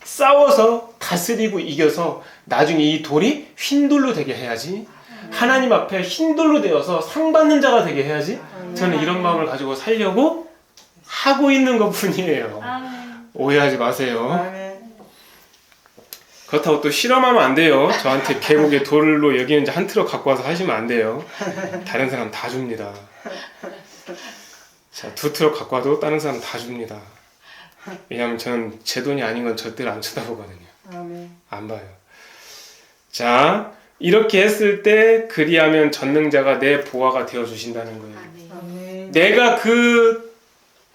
Speaker 1: 싸워서 다스리고 이겨서 나중에 이 돌이 흰돌로 되게 해야지. 하나님 앞에 흰돌로 되어서 상 받는 자가 되게 해야지. 저는 이런 마음을 가지고 살려고 하고 있는 것 뿐이에요.
Speaker 3: 아멘.
Speaker 1: 오해하지 마세요.
Speaker 2: 아멘.
Speaker 1: 그렇다고 또 실험하면 안 돼요. 저한테 계곡에 돌로 여기는지 한 트럭 갖고 와서 하시면 안 돼요. 다른 사람 다 줍니다. 자, 2트럭 갖고 와도 다른 사람 다 줍니다. 왜냐하면 저는 제 돈이 아닌 건 절대로 안 쳐다보거든요.
Speaker 2: 아멘.
Speaker 1: 안 봐요. 자, 이렇게 했을 때 그리하면 전능자가 내 보화가 되어 주신다는 거예요.
Speaker 2: 아멘.
Speaker 1: 내가 그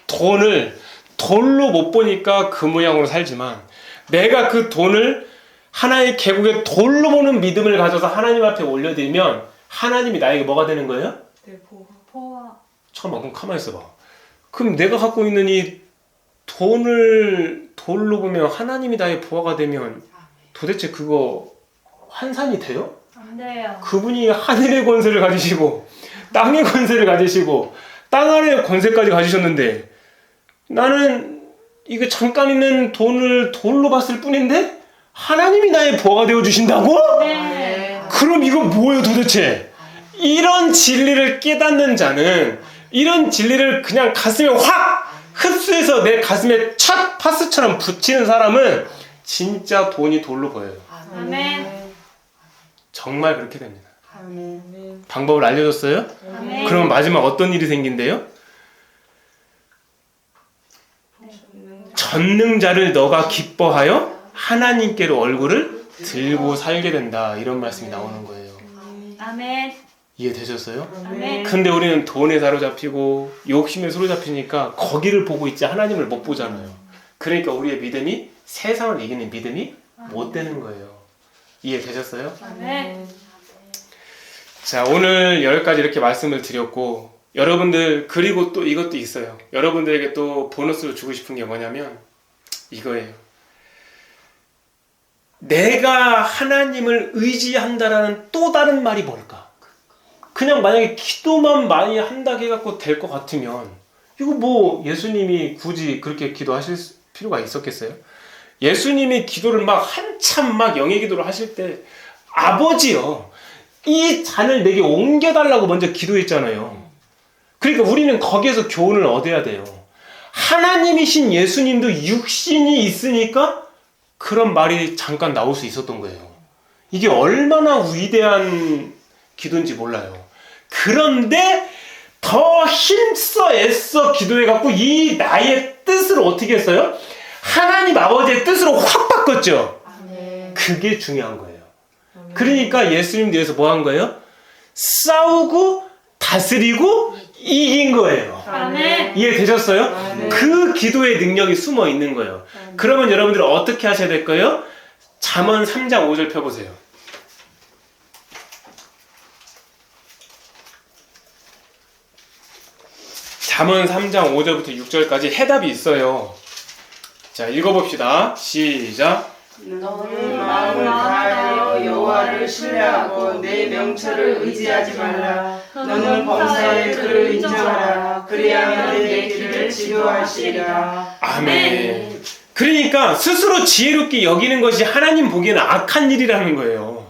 Speaker 1: 돈을 돌로 못 보니까 그 모양으로 살지만 내가 그 돈을 하나의 계곡에 돌로 보는 믿음을 가져서 하나님 앞에 올려드리면 하나님이 나에게 뭐가 되는 거예요?
Speaker 2: 내 보호.
Speaker 3: 보아.
Speaker 1: 잠깐만, 그럼 가만히 있어봐. 그럼 내가 갖고 있는 이 돈을 돌로 보면 하나님이 나의 보화가 되면 도대체 그거 환산이 돼요?
Speaker 3: 안 돼요.
Speaker 1: 그분이 하늘의 권세를 가지시고 땅의 권세를 가지시고 땅 아래의 권세까지 가지셨는데 나는 이거 잠깐 있는 돈을 돌로 봤을 뿐인데 하나님이 나의 보호가 되어주신다고?
Speaker 3: 네.
Speaker 1: 그럼 이거 뭐예요 도대체? 이런 진리를 깨닫는 자는, 이런 진리를 그냥 가슴에 확 흡수해서 내 가슴에 촥 파스처럼 붙이는 사람은 진짜 돈이 돌로 보여요.
Speaker 3: 아멘.
Speaker 1: 정말 그렇게 됩니다.
Speaker 2: 아멘.
Speaker 1: 방법을 알려줬어요?
Speaker 3: 아멘.
Speaker 1: 그러면 마지막 어떤 일이 생긴대요? 전능자를 너가 기뻐하여 하나님께로 얼굴을 들고 살게 된다. 이런 말씀이 나오는 거예요.
Speaker 3: 아멘.
Speaker 1: 이해되셨어요?
Speaker 3: 아멘.
Speaker 1: 근데 우리는 돈에 사로잡히고 욕심에 사로잡히니까 거기를 보고 있지 하나님을 못 보잖아요. 그러니까 우리의 믿음이 세상을 이기는 믿음이 못 되는 거예요. 이해되셨어요?
Speaker 3: 아멘.
Speaker 1: 자, 오늘 여기까지 이렇게 말씀을 드렸고, 여러분들, 그리고 또 이것도 있어요. 여러분들에게 또 보너스로 주고 싶은 게 뭐냐면 이거예요. 내가 하나님을 의지한다라는 또 다른 말이 뭘까? 그냥 만약에 기도만 많이 한다고 해갖고 될 것 같으면 이거 뭐 예수님이 굳이 그렇게 기도하실 필요가 있었겠어요? 예수님이 기도를 막 한참 막 영의 기도를 하실 때 아버지요, 이 잔을 내게 옮겨달라고 먼저 기도했잖아요. 그러니까 우리는 거기에서 교훈을 얻어야 돼요. 하나님이신 예수님도 육신이 있으니까 그런 말이 잠깐 나올 수 있었던 거예요. 이게 얼마나 위대한 기도인지 몰라요. 그런데 더 힘써 애써 기도해갖고 이 나의 뜻을 어떻게 했어요? 하나님 아버지의 뜻으로 확 바꿨죠. 그게 중요한 거예요. 그러니까 예수님 뒤에서 뭐 한 거예요? 싸우고 다스리고 이긴 거예요.
Speaker 3: 아멘.
Speaker 1: 이해되셨어요?
Speaker 2: 아멘.
Speaker 1: 그 기도의 능력이 숨어 있는 거예요. 그러면 여러분들 어떻게 하셔야 될까요? 잠언 3장 5절 펴보세요. 잠언 3장 5절부터 6절까지 해답이 있어요. 자, 읽어봅시다. 시작.
Speaker 2: 너는 마음을 다하여 여호와를 신뢰하고 내 명철을 의지하지 말라. 너는 범사에 그를 인정하라. 그리하면 내 길을 지도하시리라.
Speaker 1: 아멘. 그러니까 스스로 지혜롭게 여기는 것이 하나님 보기에는 악한 일이라는 거예요.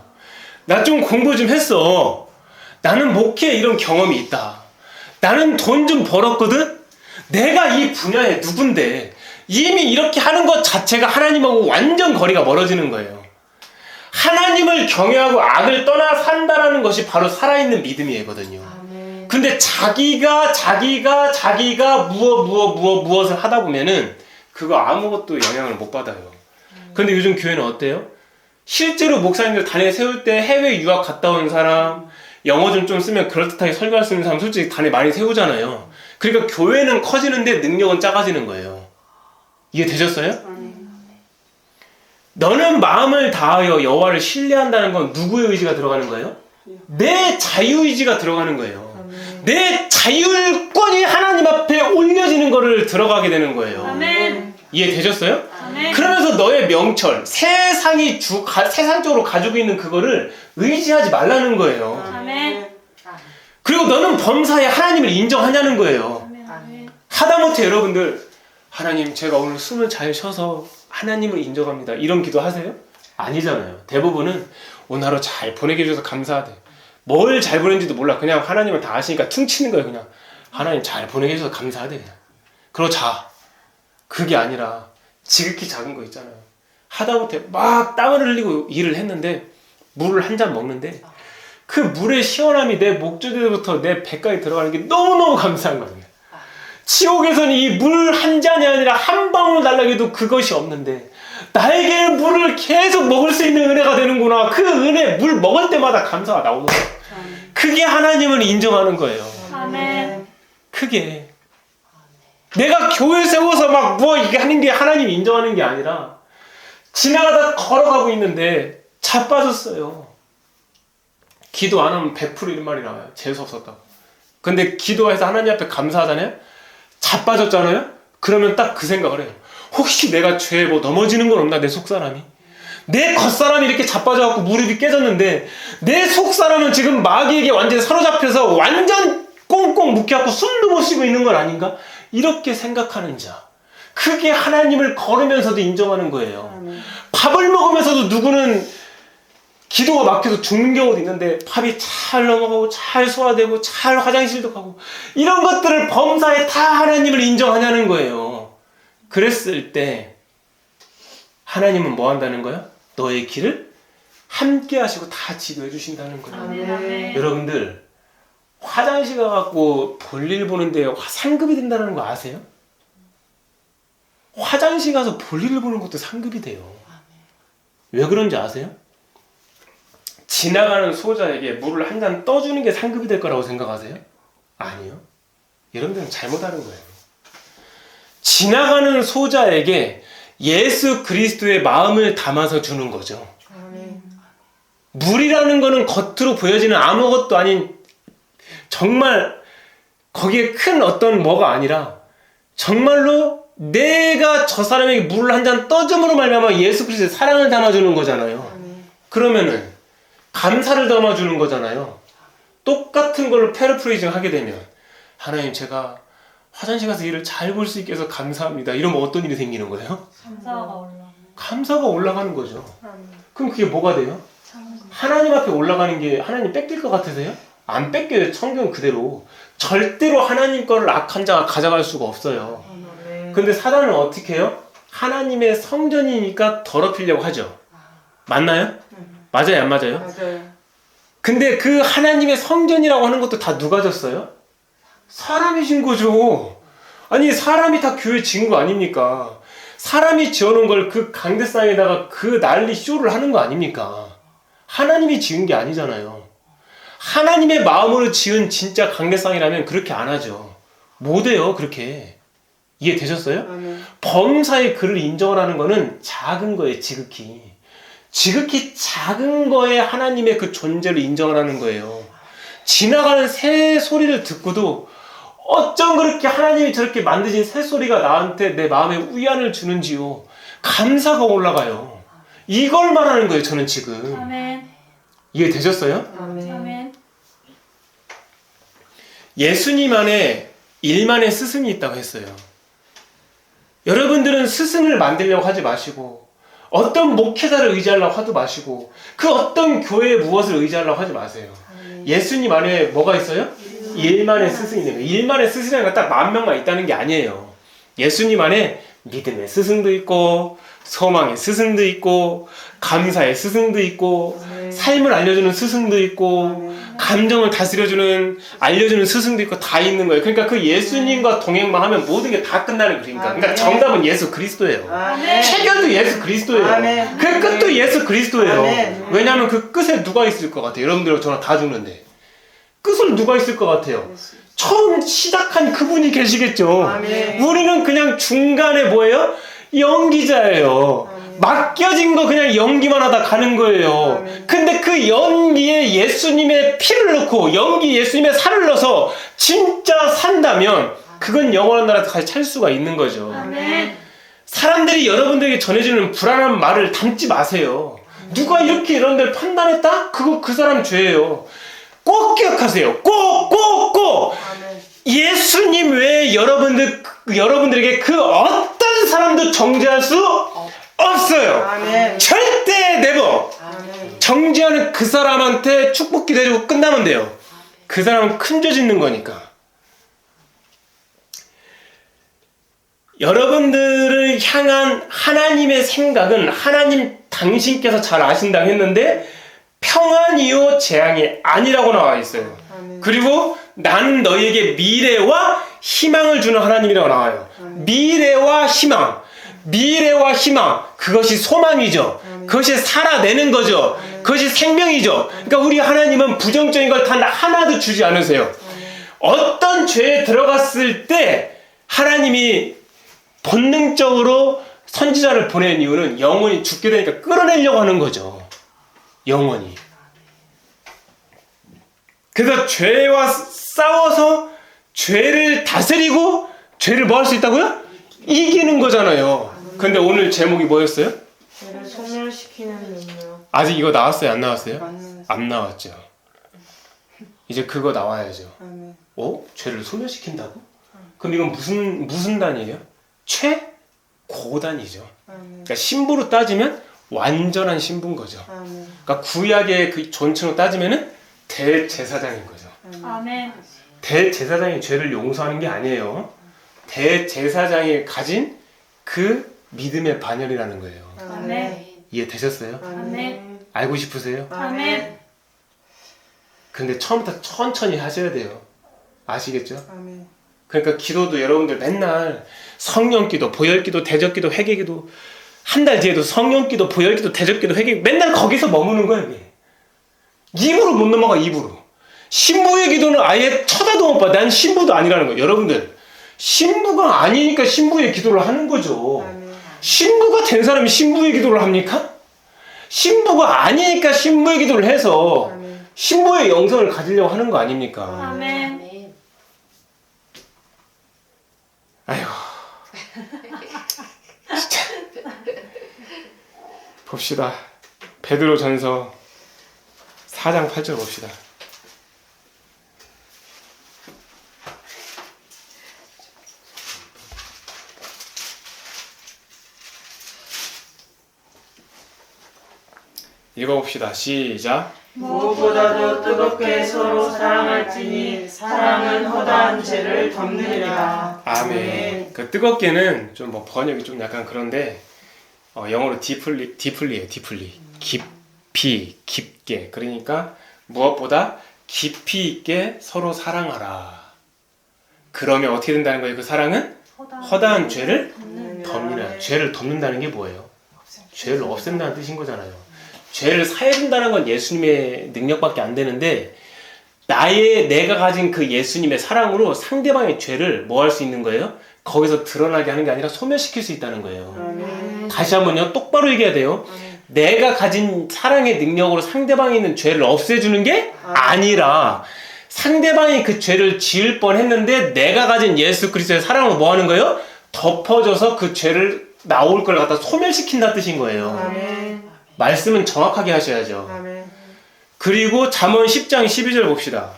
Speaker 1: 나 좀 공부 좀 했어. 나는 목회에 이런 경험이 있다. 나는 돈 좀 벌었거든? 내가 이 분야에 누군데 이미 이렇게 하는 것 자체가 하나님하고 완전 거리가 멀어지는 거예요. 하나님을 경외하고 악을 떠나 산다라는 것이 바로 살아있는 믿음이거든요. 근데 자기가 무엇을 하다 보면은 그거 아무것도 영향을 못 받아요. 근데 요즘 교회는 어때요? 실제로 목사님들 단에 세울 때 해외 유학 갔다 온 사람, 영어 좀 쓰면 그럴듯하게 설교할 수 있는 사람 솔직히 단에 많이 세우잖아요. 그러니까 교회는 커지는데 능력은 작아지는 거예요. 이해되셨어요? 너는 마음을 다하여 여호와를 신뢰한다는 건 누구의 의지가 들어가는 거예요? 내 자유의지가 들어가는 거예요. 내 자율권이 하나님 앞에 올려지는 거를 들어가게 되는 거예요.
Speaker 3: 아멘.
Speaker 1: 이해되셨어요?
Speaker 3: 아멘.
Speaker 1: 그러면서 너의 명철, 세상적으로 가지고 있는 그거를 의지하지 말라는 거예요.
Speaker 3: 아멘.
Speaker 1: 그리고 너는 범사에 하나님을 인정하냐는 거예요.
Speaker 3: 아멘.
Speaker 1: 하다못해 여러분들, 하나님 제가 오늘 숨을 잘 쉬어서 하나님을 인정합니다, 이런 기도 하세요? 아니잖아요. 대부분은 오늘 하루 잘 보내게 해줘서 감사하대. 뭘 잘 보낸지도 몰라. 그냥 하나님을 다 아시니까 퉁치는 거예요. 그냥 하나님 잘 보내게 해줘서 감사하대. 그냥. 그러고 자. 그게 아니라 지극히 작은 거 있잖아요. 하다못해 막 땀을 흘리고 일을 했는데 물을 한 잔 먹는데 그 물의 시원함이 내 목젖에부터 내 배까지 들어가는 게 너무너무 감사한 거예요. 지옥에서는 이 물 한 잔이 아니라 한 방울 달라고 그것이 없는데 나에게 물을 계속 먹을 수 있는 은혜가 되는구나. 그 은혜, 물 먹을 때마다 감사가 나오는 거예요. 그게 하나님을 인정하는 거예요.
Speaker 3: 아멘.
Speaker 1: 그게 내가 교회 세워서 막 뭐 이게 하는 게 하나님 인정하는 게 아니라 지나가다 걸어가고 있는데 자빠졌어요. 기도 안 하면 100% 이런 말이 나와요. 재수 없었다고. 근데 기도해서 하나님 앞에 감사하잖아요. 자빠졌잖아요. 그러면 딱 그 생각을 해요. 혹시 내가 죄에 뭐 넘어지는 건 없나, 내 속사람이? 내 겉사람이 이렇게 자빠져갖고 무릎이 깨졌는데 내 속사람은 지금 마귀에게 완전히 사로잡혀서 완전 꽁꽁 묶여갖고 숨도 못 쉬고 있는 건 아닌가? 이렇게 생각하는 자, 그게 하나님을 걸으면서도 인정하는 거예요.
Speaker 2: 아멘.
Speaker 1: 밥을 먹으면서도 누구는 기도가 막혀서 죽는 경우도 있는데 밥이 잘 넘어가고 잘 소화되고 잘 화장실도 가고 이런 것들을 범사에 다 하나님을 인정하냐는 거예요. 그랬을 때 하나님은 뭐 한다는 거야? 너의 길을 함께 하시고 다 지도해 주신다는 거예요.
Speaker 3: 아멘. 아멘.
Speaker 1: 여러분들 화장실 가갖고 볼일 보는데 상급이 된다는 거 아세요? 화장실 가서 볼일을 보는 것도 상급이 돼요. 왜 그런지 아세요? 지나가는 소자에게 물을 한 잔 떠주는 게 상급이 될 거라고 생각하세요? 아니요. 여러분들은 잘못하는 거예요. 지나가는 소자에게 예수 그리스도의 마음을 담아서 주는 거죠.
Speaker 2: 아멘.
Speaker 1: 물이라는 거는 겉으로 보여지는 아무것도 아닌 정말 거기에 큰 어떤 뭐가 아니라 정말로 내가 저 사람에게 물을 한 잔 떠줌으로 말미암아 예수 그리스도의 사랑을 담아주는 거잖아요.
Speaker 2: 아멘.
Speaker 1: 그러면은 감사를 담아주는 거잖아요. 똑같은 걸로 패러프레이징 하게 되면 하나님 제가 화장실 가서 일을 잘 볼 수 있게 해서 감사합니다. 이러면 어떤 일이 생기는 거예요?
Speaker 3: 감사가 올라.
Speaker 1: 감사가 올라가는 거죠.
Speaker 2: 아멘.
Speaker 1: 그럼 그게 뭐가 돼요? 하나님 앞에 올라가는 게 하나님 뺏길 것 같으세요? 안 뺏겨요. 성경 그대로. 절대로 하나님 거를 악한 자가 가져갈 수가 없어요.
Speaker 2: 아멘.
Speaker 1: 근데 사단은 어떻게 해요? 하나님의 성전이니까 더럽히려고 하죠. 맞나요? 맞아요, 안 맞아요?
Speaker 2: 맞아요.
Speaker 1: 근데 그 하나님의 성전이라고 하는 것도 다 누가 졌어요? 사람이 진 거죠. 아니 사람이 다 교회 지은 거 아닙니까? 사람이 지어놓은 걸 그 강대상에다가 그 난리 쇼를 하는 거 아닙니까? 하나님이 지은 게 아니잖아요. 하나님의 마음으로 지은 진짜 강대상이라면 그렇게 안 하죠. 못해요 그렇게. 이해되셨어요?
Speaker 2: 아멘.
Speaker 1: 범사의 그를 인정을 하는 거는 작은 거예요. 지극히 작은 거에 하나님의 그 존재를 인정을 하는 거예요. 지나가는 새 소리를 듣고도 어쩜 그렇게 하나님이 저렇게 만드신 새 소리가 나한테 내 마음에 위안을 주는지요. 감사가 올라가요. 이걸 말하는 거예요. 저는 지금.
Speaker 3: 아멘.
Speaker 1: 이해되셨어요?
Speaker 2: 아멘.
Speaker 3: 아멘.
Speaker 1: 예수님 안에 일만의 스승이 있다고 했어요. 여러분들은 스승을 만들려고 하지 마시고 어떤 목회자를 의지하려고 하지 마시고 그 어떤 교회에 무엇을 의지하려고 하지 마세요. 예수님 안에 뭐가 있어요? 일만의 스승이 있는 거예요. 일만의 스승이라는 건 딱 10,000명만 있다는 게 아니에요. 예수님 안에 믿음의 스승도 있고 소망의 스승도 있고 감사의 스승도 있고 삶을 알려주는 스승도 있고 감정을 다스려주는 알려주는 스승도 있고 다 있는 거예요. 그러니까 그 예수님과 동행만 하면 모든 게 다 끝나는 거니까. 그러니까 정답은 예수 그리스도예요.
Speaker 2: 아멘.
Speaker 1: 해결도 예수 그리스도예요.
Speaker 2: 아멘.
Speaker 1: 그 끝도 예수 그리스도예요.
Speaker 2: 아멘.
Speaker 1: 왜냐하면 그 끝에 누가 있을 것 같아요? 여러분들하고 저랑 다 죽는데 끝을 누가 있을 것 같아요? 처음 시작한 그분이 계시겠죠.
Speaker 2: 아멘.
Speaker 1: 우리는 그냥 중간에 뭐예요? 연기자예요. 맡겨진 거 그냥 연기만 하다 가는 거예요. 근데 그 연기에 예수님의 피를 넣고 연기 예수님의 살을 넣어서 진짜 산다면 그건 영원한 나라까지 찰 수가 있는 거죠.
Speaker 3: 아멘.
Speaker 1: 사람들이 여러분들에게 전해주는 불안한 말을 담지 마세요. 누가 이렇게 이런 데를 판단했다? 그거 그 사람 죄예요. 꼭 기억하세요. 꼭!
Speaker 2: 아멘.
Speaker 1: 예수님 외에 여러분들에게 그 어떤 사람도 정죄할 수 없어요.
Speaker 2: 아멘.
Speaker 1: 절대 never.
Speaker 2: 아멘.
Speaker 1: 정죄하는 그 사람한테 축복 기도해주고 끝나면 돼요. 그 사람은 큰 죄 짓는 거니까. 여러분들을 향한 하나님의 생각은 하나님 당신께서 잘 아신다고 했는데 평안이요 재앙이 아니라고 나와 있어요.
Speaker 2: 아멘.
Speaker 1: 그리고 나는 너희에게 미래와 희망을 주는 하나님이라고 나와요. 미래와 희망. 그것이 소망이죠. 그것이 살아내는 거죠. 그것이 생명이죠. 그러니까 우리 하나님은 부정적인 걸 단 하나도 주지 않으세요. 어떤 죄에 들어갔을 때 하나님이 본능적으로 선지자를 보낸 이유는 영혼이 죽게 되니까 끌어내려고 하는 거죠. 영원히. 그래서 죄와 싸워서 죄를 다스리고 죄를 뭐 할 수 있다고요? 이기는 거잖아요. 근데 오늘 제목이 뭐였어요?
Speaker 2: 죄를 소멸시키는 능력.
Speaker 1: 아직 이거 나왔어요? 안 나왔어요?
Speaker 2: 맞는.
Speaker 1: 안 나왔죠. 이제 그거 나와야죠.
Speaker 2: 아멘.
Speaker 1: 죄를 소멸시킨다고? 그럼 이건 무슨 단이에요? 고단이죠.
Speaker 2: 아멘.
Speaker 1: 그러니까 신부로 따지면 완전한 신부인 거죠.
Speaker 2: 아멘.
Speaker 1: 그러니까 구약의 그 존칭으로 따지면은 대제사장인 거죠.
Speaker 3: 아멘.
Speaker 1: 대제사장이 죄를 용서하는 게 아니에요. 대제사장이 가진 그 믿음의 반열이라는 거예요.
Speaker 3: 아멘.
Speaker 1: 이해되셨어요?
Speaker 3: 아멘.
Speaker 1: 알고 싶으세요?
Speaker 3: 아멘.
Speaker 1: 근데 처음부터 천천히 하셔야 돼요. 아시겠죠?
Speaker 2: 아멘.
Speaker 1: 그러니까 기도도 여러분들 맨날 성령기도, 보혈기도, 대적기도, 회개기도, 한 달 뒤에도 성령기도, 보혈기도, 대적기도, 회개, 맨날 거기서 머무는 거예요. 이게. 입으로 못 넘어가. 입으로. 신부의 기도는 아예 쳐다도 못 봐. 난 신부도 아니라는 거예요. 여러분들, 신부가 아니니까 신부의 기도를 하는 거죠.
Speaker 2: 아멘.
Speaker 1: 신부가 된 사람이 신부의 기도를 합니까? 신부가 아니니까 신부의 기도를 해서
Speaker 2: 아멘.
Speaker 1: 신부의 영성을 가지려고 하는 거 아닙니까?
Speaker 3: 아멘.
Speaker 1: 아이고, 진짜. 봅시다. 베드로전서 4장 8절 봅시다. 읽어봅시다. 시작.
Speaker 2: 무엇보다도 뜨겁게 서로 사랑할지니 사랑은 허다한 죄를 덮느니라.
Speaker 1: 아멘. 그 뜨겁게는 좀 뭐 번역이 좀 약간 그런데 영어로 deeply예요. deeply. 깊이, 깊게. 그러니까 무엇보다 깊이 있게 서로 사랑하라. 그러면 어떻게 된다는 거예요? 그 사랑은 허다한 죄를 덮느니라. 죄를 덮는다는 게 뭐예요? 죄를 없앤다는 뜻인 거잖아요. 죄를 사야 된다는 건 예수님의 능력밖에 안 되는데 내가 가진 그 예수님의 사랑으로 상대방의 죄를 뭐 할 수 있는 거예요? 거기서 드러나게 하는 게 아니라 소멸시킬 수 있다는 거예요.
Speaker 2: 아멘.
Speaker 1: 다시 한번요. 똑바로 얘기해야 돼요. 내가 가진 사랑의 능력으로 상대방에 있는 죄를 없애주는 게 아니라 상대방이 그 죄를 지을 뻔했는데 내가 가진 예수 그리스도의 사랑으로 뭐 하는 거예요? 덮어줘서 그 죄를 나올 걸 갖다 소멸시킨다는 뜻인 거예요.
Speaker 2: 아멘.
Speaker 1: 말씀은 정확하게 하셔야죠.
Speaker 2: 아멘.
Speaker 1: 그리고 잠언 10장 12절 봅시다.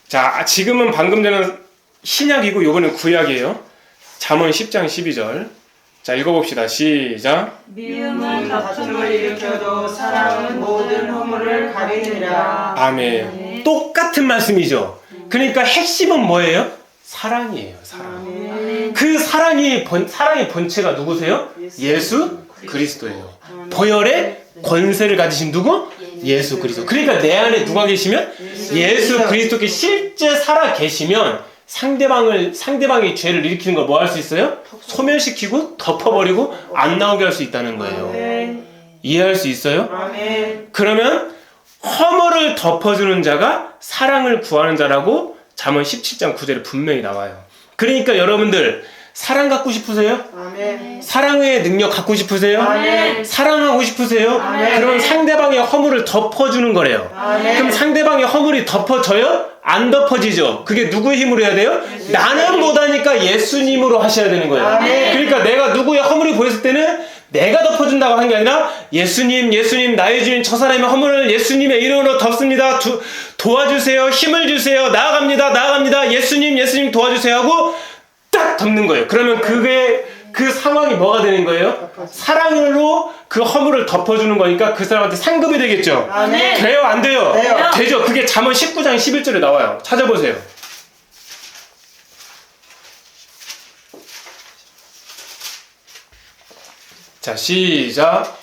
Speaker 1: 자, 지금은 방금 전에 신약이고 요번엔 구약이에요. 잠언 10장 12절. 자, 읽어봅시다. 시작.
Speaker 3: 미움은
Speaker 2: 다툼을 일으켜도 사랑은 모든 허물을 가리느니라.
Speaker 1: 아멘. 똑같은 말씀이죠. 그러니까 핵심은 뭐예요? 사랑이에요. 사랑.
Speaker 2: 아멘.
Speaker 1: 그 사랑의 본체가 누구세요? 예수 그리스도예요. 보혈의 권세를 가지신 누구? 예수 그리스도. 그러니까 내 안에 누가 계시면 예수 그리스도께 실제 살아 계시면 상대방의 죄를 일으키는 걸 뭐 할 수 있어요? 소멸시키고 덮어버리고 안 나오게 할 수 있다는 거예요.
Speaker 2: 아멘.
Speaker 1: 이해할 수 있어요?
Speaker 2: 아멘.
Speaker 1: 그러면 허물을 덮어주는 자가 사랑을 구하는 자라고 잠언 17장 9절에 분명히 나와요. 그러니까 여러분들 사랑 갖고 싶으세요?
Speaker 2: 아멘.
Speaker 1: 사랑의 능력 갖고 싶으세요?
Speaker 2: 아멘.
Speaker 1: 사랑하고 싶으세요?
Speaker 2: 아멘.
Speaker 1: 그럼 상대방의 허물을 덮어주는 거래요.
Speaker 2: 아멘.
Speaker 1: 그럼 상대방의 허물이 덮어져요? 안 덮어지죠? 그게 누구의 힘으로 해야 돼요? 나는 못하니까 예수님으로 하셔야 되는 거예요.
Speaker 2: 아멘.
Speaker 1: 그러니까 내가 누구의 허물이 보였을 때는 내가 덮어준다고 한 게 아니라 예수님 나의 주인 저 사람의 허물을 예수님의 이름으로 덮습니다. 도와주세요. 힘을 주세요. 나아갑니다. 예수님 도와주세요 하고 딱 덮는 거예요. 그러면 그 상황이 뭐가 되는 거예요? 사랑으로 그 허물을 덮어주는 거니까 그 사람한테 상급이 되겠죠?
Speaker 2: 아멘.
Speaker 1: 돼요? 안 돼요?
Speaker 2: 돼요.
Speaker 1: 되죠? 그게 잠언 19장 11절에 나와요. 찾아보세요. 자, 시작.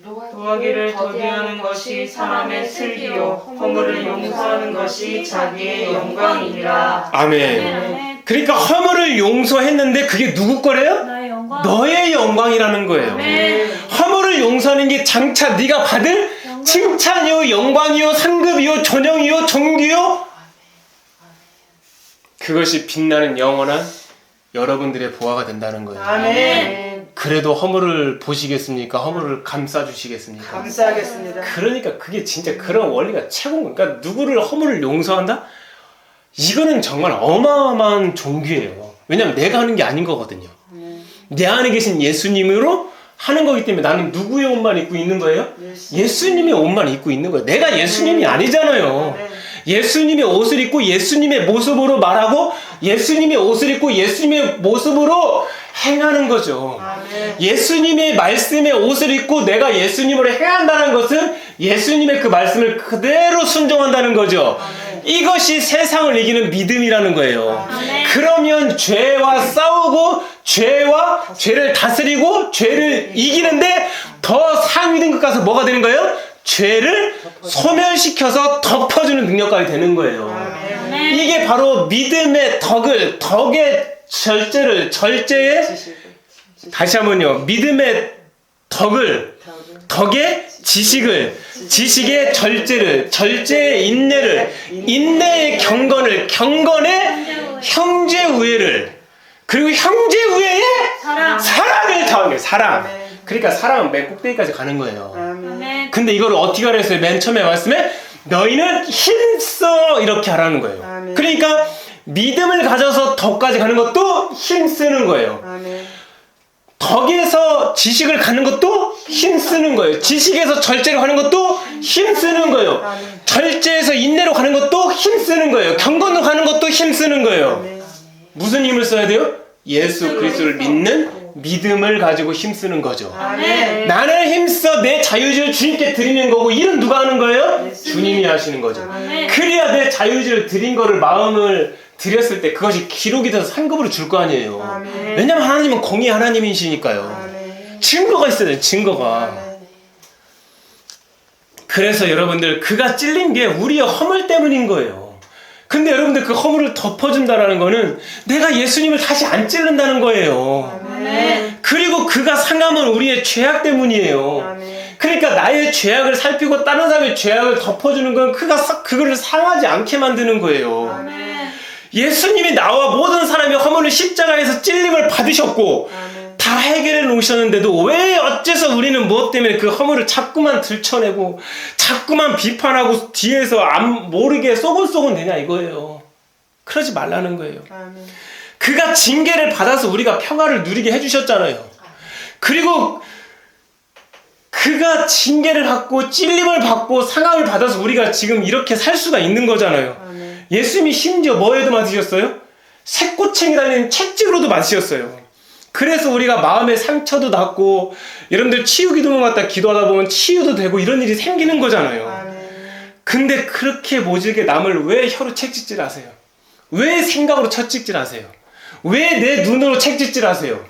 Speaker 2: 도하기를 더디하는 것이 사람의 슬기요 허물을 용서하는 것이 자기의 영광이니라.
Speaker 1: 아멘.
Speaker 3: 아멘.
Speaker 1: 그러니까 허물을 용서했는데 그게 누구 거래요?
Speaker 3: 나의 영광.
Speaker 1: 너의 영광이라는 거예요.
Speaker 3: 아멘.
Speaker 1: 허물을 용서하는 게 장차 네가 받을 칭찬이요, 영광이요, 상급이요, 존영이요, 존귀요. 그것이 빛나는 영원한 여러분들의 보화가 된다는 거예요.
Speaker 2: 아멘.
Speaker 1: 그래도 허물을 보시겠습니까? 허물을 감싸주시겠습니까?
Speaker 2: 감사하겠습니다.
Speaker 1: 그러니까 그게 진짜 그런 원리가 최고인 거예요. 그러니까 누구를 허물을 용서한다? 이거는 정말 어마어마한 종귀예요. 왜냐면 내가 하는 게 아닌 거거든요. 내 안에 계신 예수님으로 하는 거기 때문에 나는 누구의 옷만 입고 있는 거예요? 예수님의 옷만 입고 있는 거예요. 내가 예수님이 아니잖아요. 예수님의 옷을 입고 예수님의 모습으로 말하고 예수님의 옷을 입고 예수님의 모습으로 행하는 거죠. 예수님의 말씀의 옷을 입고 내가 예수님으로 행한다는 것은 예수님의 그 말씀을 그대로 순종한다는 거죠. 이것이 세상을 이기는 믿음이라는 거예요. 그러면 죄와 싸우고 죄를 다스리고 죄를 이기는데 더 상위 등급 가서 뭐가 되는 거예요? 죄를 소멸시켜서 덮어주는 능력까지 되는 거예요. 이게 바로 믿음의 덕의 절제의 다시 한번요. 믿음의 덕의 지식의 절제의 인내의 경건의 형제 우애를 그리고 형제 우애의 사랑을 더한 거예요. 사랑. 그러니까 사랑은 맨 꼭대기까지 가는 거예요. 근데 이걸 어떻게 하랬어요? 맨 처음에 말씀에 너희는 힘써 이렇게 하라는 거예요. 그러니까 믿음을 가져서 덕까지 가는 것도 힘쓰는 거예요. 덕에서 지식을 가는 것도 힘쓰는 거예요. 지식에서 절제로 가는 것도 힘쓰는 거예요. 절제에서 인내로 가는 것도 힘쓰는 거예요. 경건으로 가는 것도 힘쓰는 거예요. 무슨 힘을 써야 돼요? 예수 그리스도를 믿는 믿음을 가지고 힘쓰는 거죠. 나는 힘써 내 자유의지를 주님께 드리는 거고 일은 누가 하는 거예요? 주님이 하시는 거죠. 그래야 내 자유의지를 드린 거를 마음을 드렸을 때 그것이 기록이 돼서 상급으로 줄 거 아니에요. 왜냐면 하나님은 공의 하나님이시니까요. 증거가 있어야 돼요. 증거가. 그래서 여러분들 그가 찔린 게 우리의 허물 때문인 거예요. 근데 여러분들 그 허물을 덮어준다라는 거는 내가 예수님을 다시 안 찔른다는 거예요. 그리고 그가 상함은 우리의 죄악 때문이에요. 그러니까 나의 죄악을 살피고 다른 사람의 죄악을 덮어주는 건 그거를 상하지 않게 만드는 거예요. 예수님이 나와 모든 사람의 허물을 십자가에서 찔림을 받으셨고 다 해결해 놓으셨는데도 왜 어째서 우리는 무엇 때문에 그 허물을 자꾸만 들춰내고 자꾸만 비판하고 뒤에서 모르게 쏘곤쏘곤 되냐 이거예요. 그러지 말라는 거예요. 그가 징계를 받아서 우리가 평화를 누리게 해주셨잖아요. 그리고 그가 징계를 받고 찔림을 받고 상함을 받아서 우리가 지금 이렇게 살 수가 있는 거잖아요. 예수님이 심지어 뭐에도 맞으셨어요? 새꼬챙이 달린 채찍으로도 맞으셨어요. 그래서 우리가 마음의 상처도 낫고 여러분들 치유 기도문 갖다 기도하다 보면 치유도 되고 이런 일이 생기는 거잖아요. 근데 그렇게 모질게 남을 왜 혀로 채찍질 하세요? 왜 생각으로 채찍질 하세요? 왜 내 눈으로 채찍질 하세요?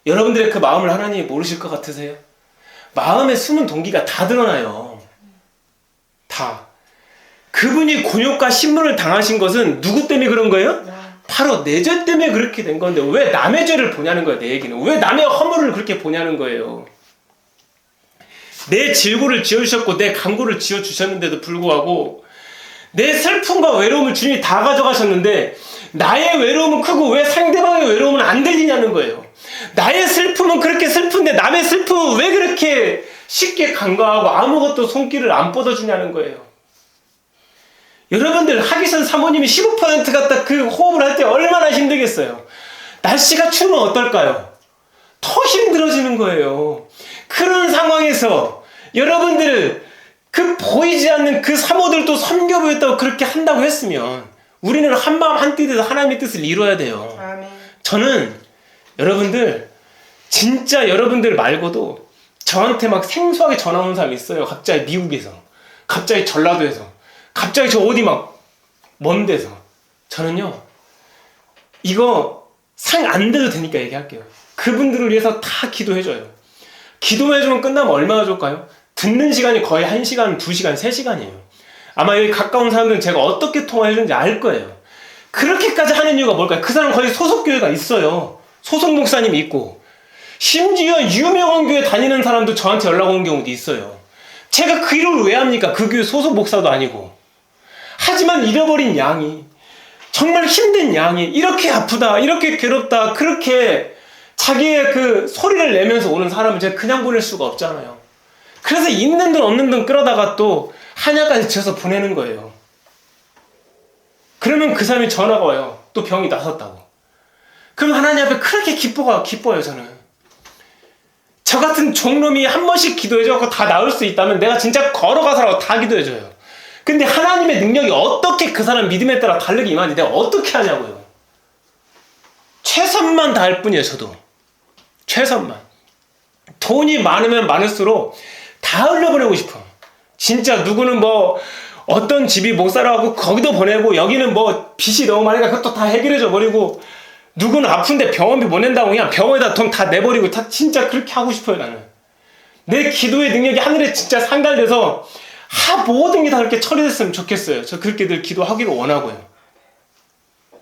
Speaker 1: 여러분들의 그 마음을 하나님이 모르실 것 같으세요? 마음에 숨은 동기가 다 드러나요. 다. 그분이 곤욕과 신문을 당하신 것은 누구 때문에 그런 거예요? 바로 내 죄 때문에 그렇게 된 건데 왜 남의 죄를 보냐는 거예요. 내 얘기는. 왜 남의 허물을 그렇게 보냐는 거예요. 내 질고를 지어주셨고 내 강고를 지어주셨는데도 불구하고 내 슬픔과 외로움을 주님이 다 가져가셨는데 나의 외로움은 크고 왜 상대방의 외로움은 안 들리냐는 거예요. 나의 슬픔은 그렇게 슬픈데 남의 슬픔은 왜 그렇게 쉽게 간과하고 아무것도 손길을 안 뻗어주냐는 거예요. 여러분들 하기선 사모님이 15% 갖다 그 호흡을 할 때 얼마나 힘들겠어요. 날씨가 추우면 어떨까요? 더 힘들어지는 거예요. 그런 상황에서 여러분들 그 보이지 않는 그 사모들도 섬겨보였다고 그렇게 한다고 했으면 우리는 한마음 한뜻 돼서 하나님의 뜻을 이루어야 돼요. 저는 여러분들 진짜 여러분들 말고도 저한테 막 생소하게 전화 오는 사람이 있어요. 갑자기 미국에서, 갑자기 전라도에서, 갑자기 저 어디 막 먼 데서. 저는요 이거 상 안 돼도 되니까 얘기할게요. 그분들을 위해서 다 기도해줘요. 기도해주면 끝나면 얼마나 좋을까요? 듣는 시간이 거의 1시간, 2시간, 3시간이에요. 아마 여기 가까운 사람들은 제가 어떻게 통화해주는지 알 거예요. 그렇게까지 하는 이유가 뭘까요? 그 사람 거의 소속교회가 있어요. 소속 목사님이 있고 심지어 유명한 교회 다니는 사람도 저한테 연락 오는 경우도 있어요. 제가 그 일을 왜 합니까? 그 교회 소속 목사도 아니고. 하지만 잃어버린 양이, 정말 힘든 양이 이렇게 아프다, 이렇게 괴롭다, 그렇게 자기의 그 소리를 내면서 오는 사람을 제가 그냥 보낼 수가 없잖아요. 그래서 있는 돈 없는 돈 끌어다가 또 한약까지 지어서 보내는 거예요. 그러면 그 사람이 전화가 와요. 또 병이 나섰다고. 그럼 하나님 앞에 그렇게 기뻐요, 저는. 저 같은 종놈이 한 번씩 기도해줘서 다 나을 수 있다면 내가 진짜 걸어가서라고 다 기도해줘요. 근데 하나님의 능력이 어떻게 그 사람 믿음에 따라 다르게 임하는지 내가 어떻게 하냐고요. 최선만 다할 뿐이에요. 저도 최선만. 돈이 많으면 많을수록 다 흘려보내고 싶어. 진짜 누구는 뭐 어떤 집이 못 살아가고 거기도 보내고, 여기는 뭐 빚이 너무 많으니까 그것도 다 해결해줘 버리고, 누구는 아픈데 병원비 못 낸다고 그냥 병원에다 돈 다 내버리고, 다 진짜 그렇게 하고 싶어요. 나는 내 기도의 능력이 하늘에 진짜 상달돼서 모든 게 다 그렇게 처리됐으면 좋겠어요. 저 그렇게 늘 기도하기를 원하고요.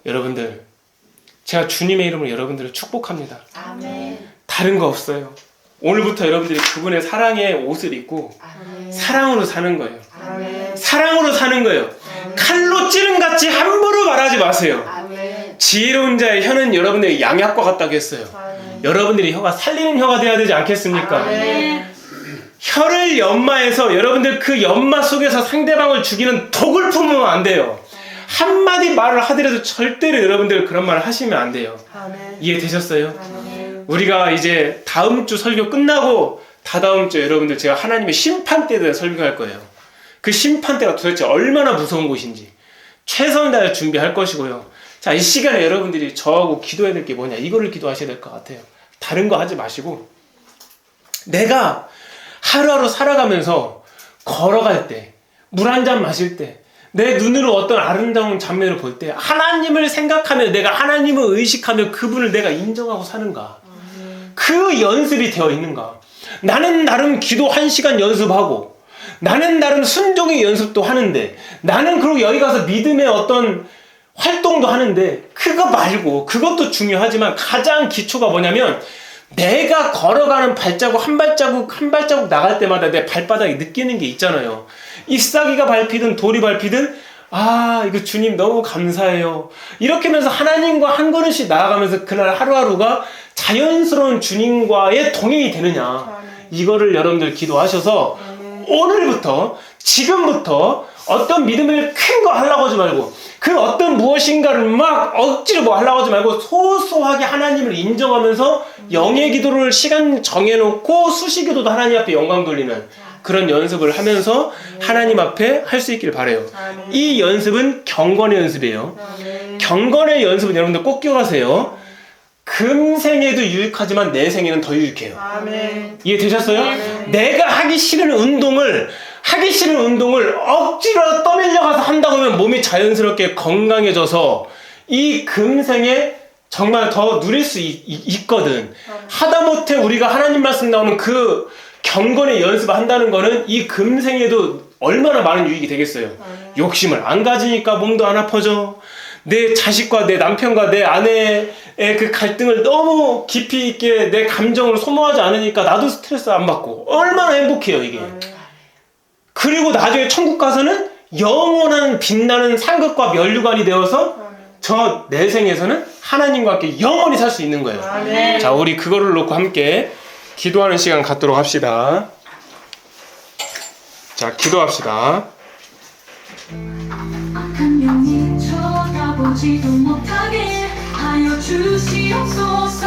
Speaker 1: 여러분들, 제가 주님의 이름으로 여러분들을 축복합니다.
Speaker 3: 아멘.
Speaker 1: 다른 거 없어요. 오늘부터 여러분들이 그분의 사랑의 옷을 입고
Speaker 3: 아멘.
Speaker 1: 사랑으로 사는 거예요.
Speaker 2: 아멘.
Speaker 1: 사랑으로 사는 거예요. 칼로 찌른같이 함부로 말하지 마세요.
Speaker 3: 아멘.
Speaker 1: 지혜로운 자의 혀는 여러분들의 양약과 같다고 했어요. 여러분들이 혀가 살리는 혀가 돼야 되지 않겠습니까?
Speaker 3: 아멘.
Speaker 1: 혀를 연마해서 여러분들 그 연마 속에서 상대방을 죽이는 독을 품으면 안 돼요. 한마디 말을 하더라도 절대로 여러분들 그런 말을 하시면 안 돼요.
Speaker 2: 아멘.
Speaker 1: 이해되셨어요?
Speaker 2: 아멘.
Speaker 1: 우리가 이제 다음 주 설교 끝나고 다다음 주에 여러분들 제가 하나님의 심판대에 대해 설교할 거예요. 그 심판대가 도대체 얼마나 무서운 곳인지 최선을 다해 준비할 것이고요. 자, 이 시간에 여러분들이 저하고 기도해야 될 게 뭐냐, 이거를 기도하셔야 될 것 같아요. 다른 거 하지 마시고, 내가 하루하루 살아가면서 걸어갈 때, 물 한 잔 마실 때, 내 눈으로 어떤 아름다운 장면을 볼 때 하나님을 생각하며, 내가 하나님을 의식하며 그분을 내가 인정하고 사는가, 그 연습이 되어 있는가. 나는 나름 기도 1시간 연습하고, 나는 나름 순종의 연습도 하는데, 나는 그리고 여기 가서 믿음의 어떤 활동도 하는데, 그거 말고, 그것도 중요하지만 가장 기초가 뭐냐면, 내가 걸어가는 발자국 한 발자국 한 발자국 나갈 때마다 내 발바닥이 느끼는 게 있잖아요. 잎사귀가 밟히든 돌이 밟히든, 아, 이거 주님 너무 감사해요. 이렇게 하면서 하나님과 한 걸음씩 나아가면서 그날 하루하루가 자연스러운 주님과의 동행이 되느냐, 이거를 여러분들 기도하셔서 오늘부터, 지금부터 어떤 믿음을 큰 거 하려고 하지 말고, 그 어떤 무엇인가를 막 억지로 뭐 하려고 하지 말고, 소소하게 하나님을 인정하면서 영의 기도를 시간 정해놓고 수시기도도 하나님 앞에 영광 돌리는 그런 연습을 하면서 하나님 앞에 할 수 있기를 바라요. 이 연습은 경건의 연습이에요. 경건의 연습은 여러분들 꼭 기억하세요. 금생에도 유익하지만 내 생에는 더 유익해요.
Speaker 2: 아멘.
Speaker 1: 이해되셨어요? 내가 하기 싫은 운동을 억지로 떠밀려가서 한다고 하면 몸이 자연스럽게 건강해져서 이 금생에 정말 더 누릴 수 있거든. 하다못해 우리가 하나님 말씀 나오는 그 경건의 연습을 한다는 거는 이 금생에도 얼마나 많은 유익이 되겠어요. 욕심을 안 가지니까 몸도 안 아파져. 내 자식과 내 남편과 내 아내의 그 갈등을 너무 깊이 있게 내 감정을 소모하지 않으니까 나도 스트레스 안 받고 얼마나 행복해요, 이게. 그리고 나중에 천국 가서는 영원한 빛나는 상급과 면류관이 되어서 저 내 생에서는 하나님과 함께 영원히 살 수 있는 거예요.
Speaker 2: 아멘.
Speaker 1: 자, 우리 그거를 놓고 함께 기도하는 시간 갖도록 합시다. 자, 기도합시다.
Speaker 5: 악한 영이 쳐다보지도 못하게 하여 주시옵소서.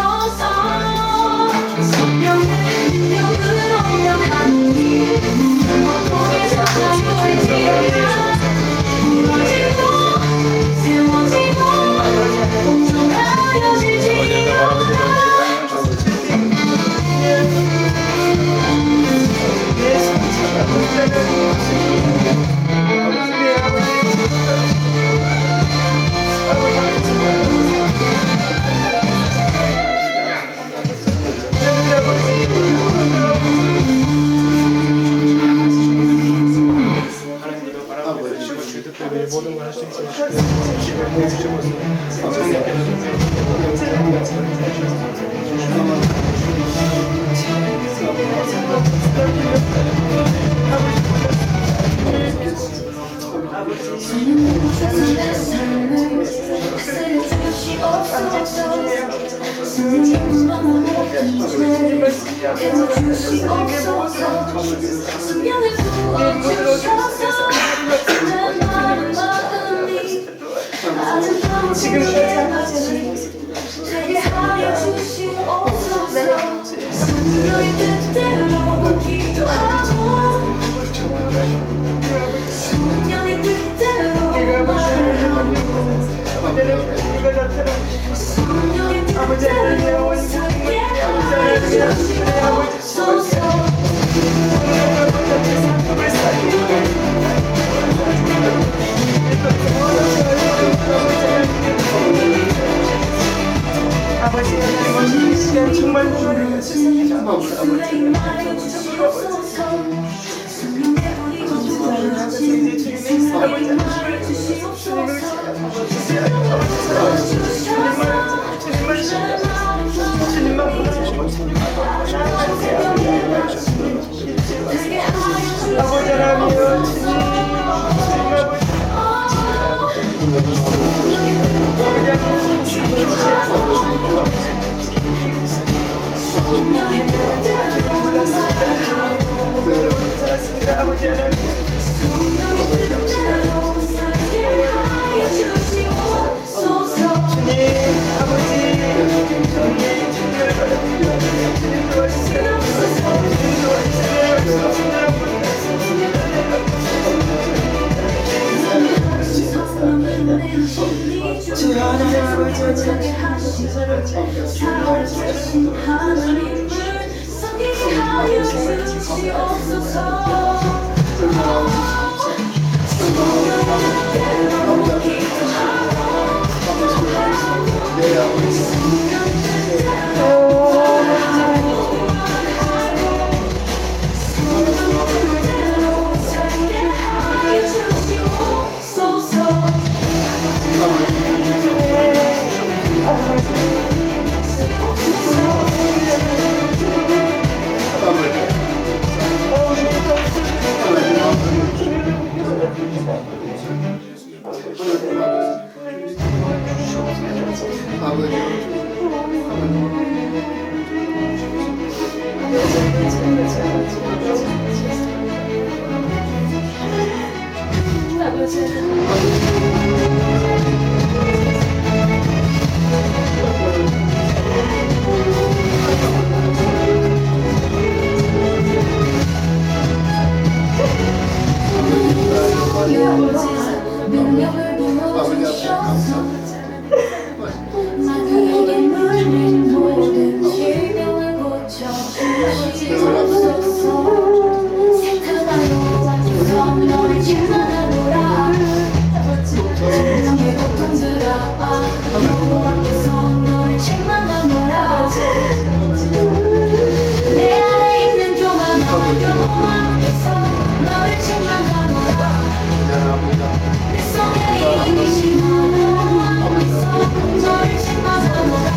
Speaker 5: 성령의 능력으로 명하노니 눈과 통해서 자유해지리라. 무너지고 세워지고 공존하여지리라.
Speaker 1: 하나님을 바라보고 주시고 주의 뜻대로 모든 걸 할 수 있게 해주시고
Speaker 5: 주는 곳에서 내 삶을 다스려 주시옵소서. 성령님만 이제 깨워주시옵소서. 수명을 부어주셔서 내 마른 마음이 아름다운 지혜같이 되게 하여 주시옵소서. 너의 뜻대로 기도하고 성령의 뜻대로 말하고 성령의 뜻대로 살게 하여 주시옵소서
Speaker 2: 아버지 하나님 이 시간 정말 주님을 주십니다.
Speaker 5: 주의 임하여 주시옵소서 성령의 우리 거주하신 주의 임하여 주시옵소서
Speaker 2: 주님만 불러주시고 아버지 하나님이여 주님 잘했습니다. 아버지 하나님 주님 아버지 주님 주님을 받아주세요. 주님 도와주세요. 주님 도와주세요. 주 하나님 아버지
Speaker 5: 하나님을 섬기게 하여 주시옵소서 능력을 부어주셔서 나그에게 물린 모든 질병을 고쳐주시옵소서 생각하여 너를 충만하노라 세상의 고통들아 너무 앞에서 너를 책망하노라 내 안에 있는 교만한 영혼 앞에서 너를 책망하노라 내 속에 이기신 영혼 앞에서 너를 책망하노라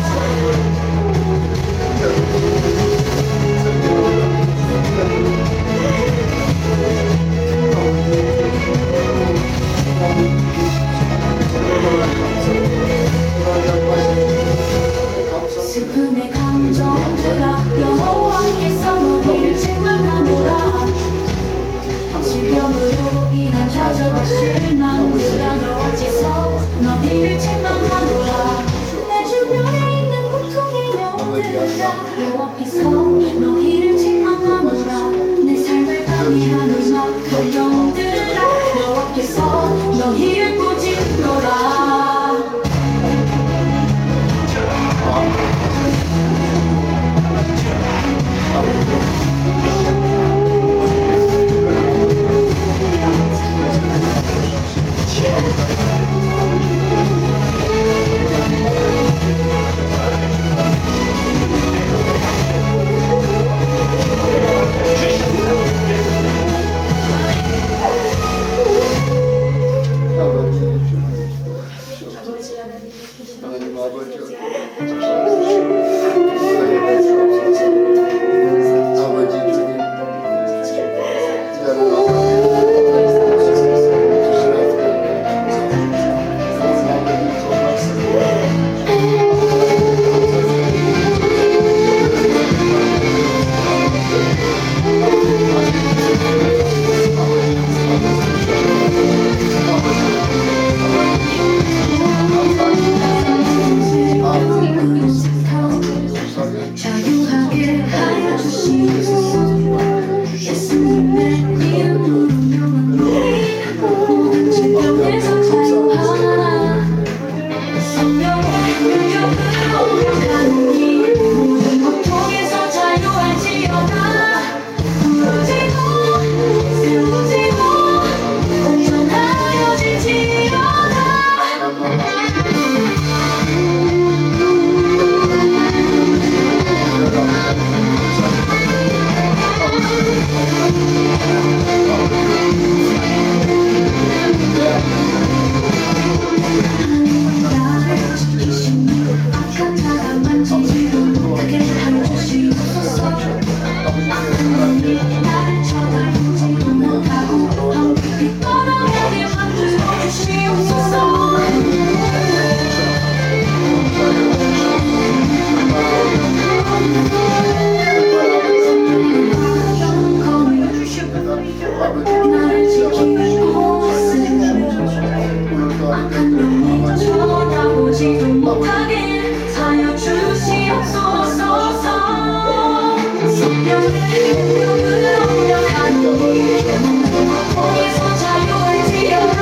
Speaker 5: 거기서 자유를 지어라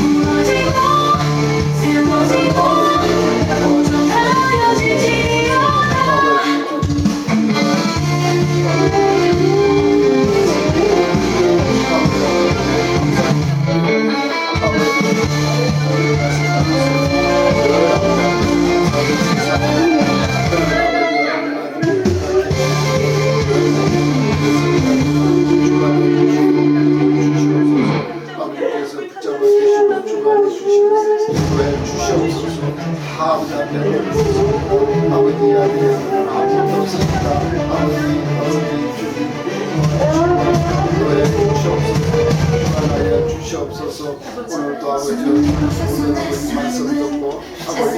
Speaker 5: 무너지고 세워지고
Speaker 4: 아버지께서 붙잡아 주시고 주관해 주시고 구해 주시옵소서. 아버지 앞에 아버지 아들 아무것도 없습니다. 아버지 구해 주시옵소서. 하나여 주시옵소서. 오늘도 아버지 오늘 말씀 듣고 아버지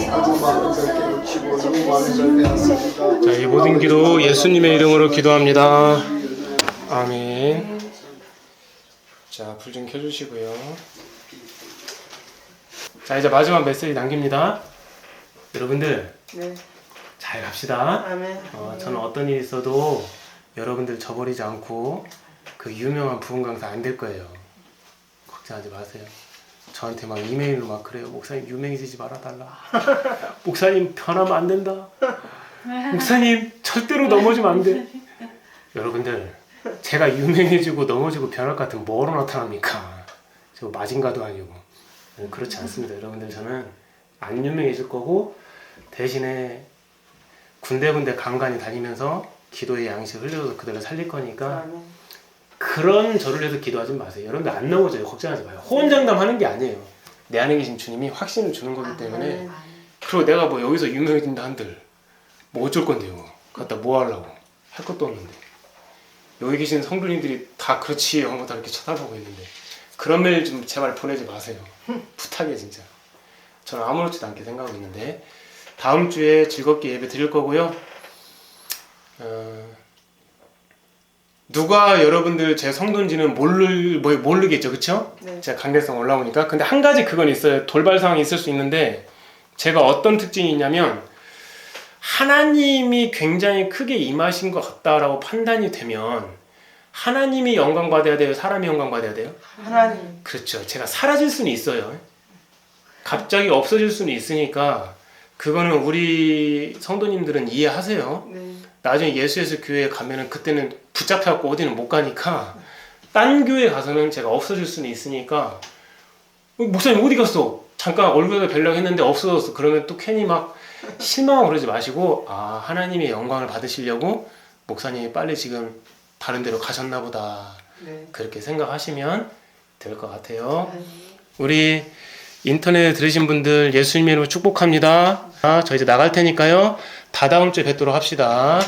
Speaker 4: 너무 많은 걸 깨우치고 너무 많은 걸 배웠습니다.
Speaker 1: 자, 이 모든 기도 예수님의 이름으로 기도합니다. 아멘. 자, 불 좀 켜주시고요. 자, 이제 마지막 메시지 남깁니다. 여러분들
Speaker 2: 네.
Speaker 1: 잘 갑시다.
Speaker 2: 아멘.
Speaker 1: 저는 어떤 일이 있어도 여러분들 저버리지 않고 그 유명한 부흥 강사 안 될 거예요. 걱정하지 마세요. 저한테 막 이메일로 막 그래요. 목사님 유명해지지 말아달라. 목사님 변하면 안 된다. 목사님 절대로 넘어지면 안 돼. 여러분들 제가 유명해지고 넘어지고 변할 것 같으면 뭐로 나타납니까? 저 마징가도 아니고. 그렇지 않습니다. 여러분들 저는 안 유명해질 거고 대신에 군데군데 간간히 다니면서 기도의 양식을 흘려서 그대로 살릴 거니까
Speaker 2: 아멘.
Speaker 1: 그런 저를 위해서 기도하지 마세요. 여러분들 안 넘어져요. 걱정하지 마요. 호언장담 하는 게 아니에요. 내 안에 계신 주님이 확신을 주는 거기 때문에 그리고 내가 뭐 여기서 유명해진다 한들 뭐 어쩔 건데요. 갖다 뭐 하려고 할 것도 없는데 여기 계신 성도님들이 다 그렇지 하고 다 이렇게 쳐다보고 있는데 그런 메일 좀 제발 보내지 마세요. 부탁해 진짜. 저는 아무렇지도 않게 생각하고 있는데 다음 주에 즐겁게 예배 드릴 거고요. 누가 여러분들 제 성도인지는 모르겠죠, 그쵸?
Speaker 2: 네.
Speaker 1: 제가 강대성 올라오니까. 근데 한 가지 그건 있어요. 돌발 상황이 있을 수 있는데 제가 어떤 특징이 있냐면 하나님이 굉장히 크게 임하신 것 같다라고 판단이 되면 하나님이 영광 받아야 돼요? 사람이 영광 받아야 돼요?
Speaker 2: 하나님.
Speaker 1: 그렇죠. 제가 사라질 수는 있어요. 갑자기 없어질 수는 있으니까 그거는 우리 성도님들은 이해하세요.
Speaker 2: 네.
Speaker 1: 나중에 예수예수 교회에 가면은 그때는 붙잡혀갖고 어디는 못 가니까 딴 교회 가서는 제가 없어질 수는 있으니까 목사님 어디 갔어? 잠깐 얼굴에 뵈려고 했는데 없어졌어. 그러면 또 괜히 막 실망하고 그러지 마시고 아 하나님의 영광을 받으시려고 목사님이 빨리 지금 다른 데로 가셨나 보다.
Speaker 2: 네.
Speaker 1: 그렇게 생각하시면 될 것 같아요. 우리 인터넷 들으신 분들 예수님의 이름으로 축복합니다. 저 이제 나갈 테니까요. 다다음 주에 뵙도록 합시다.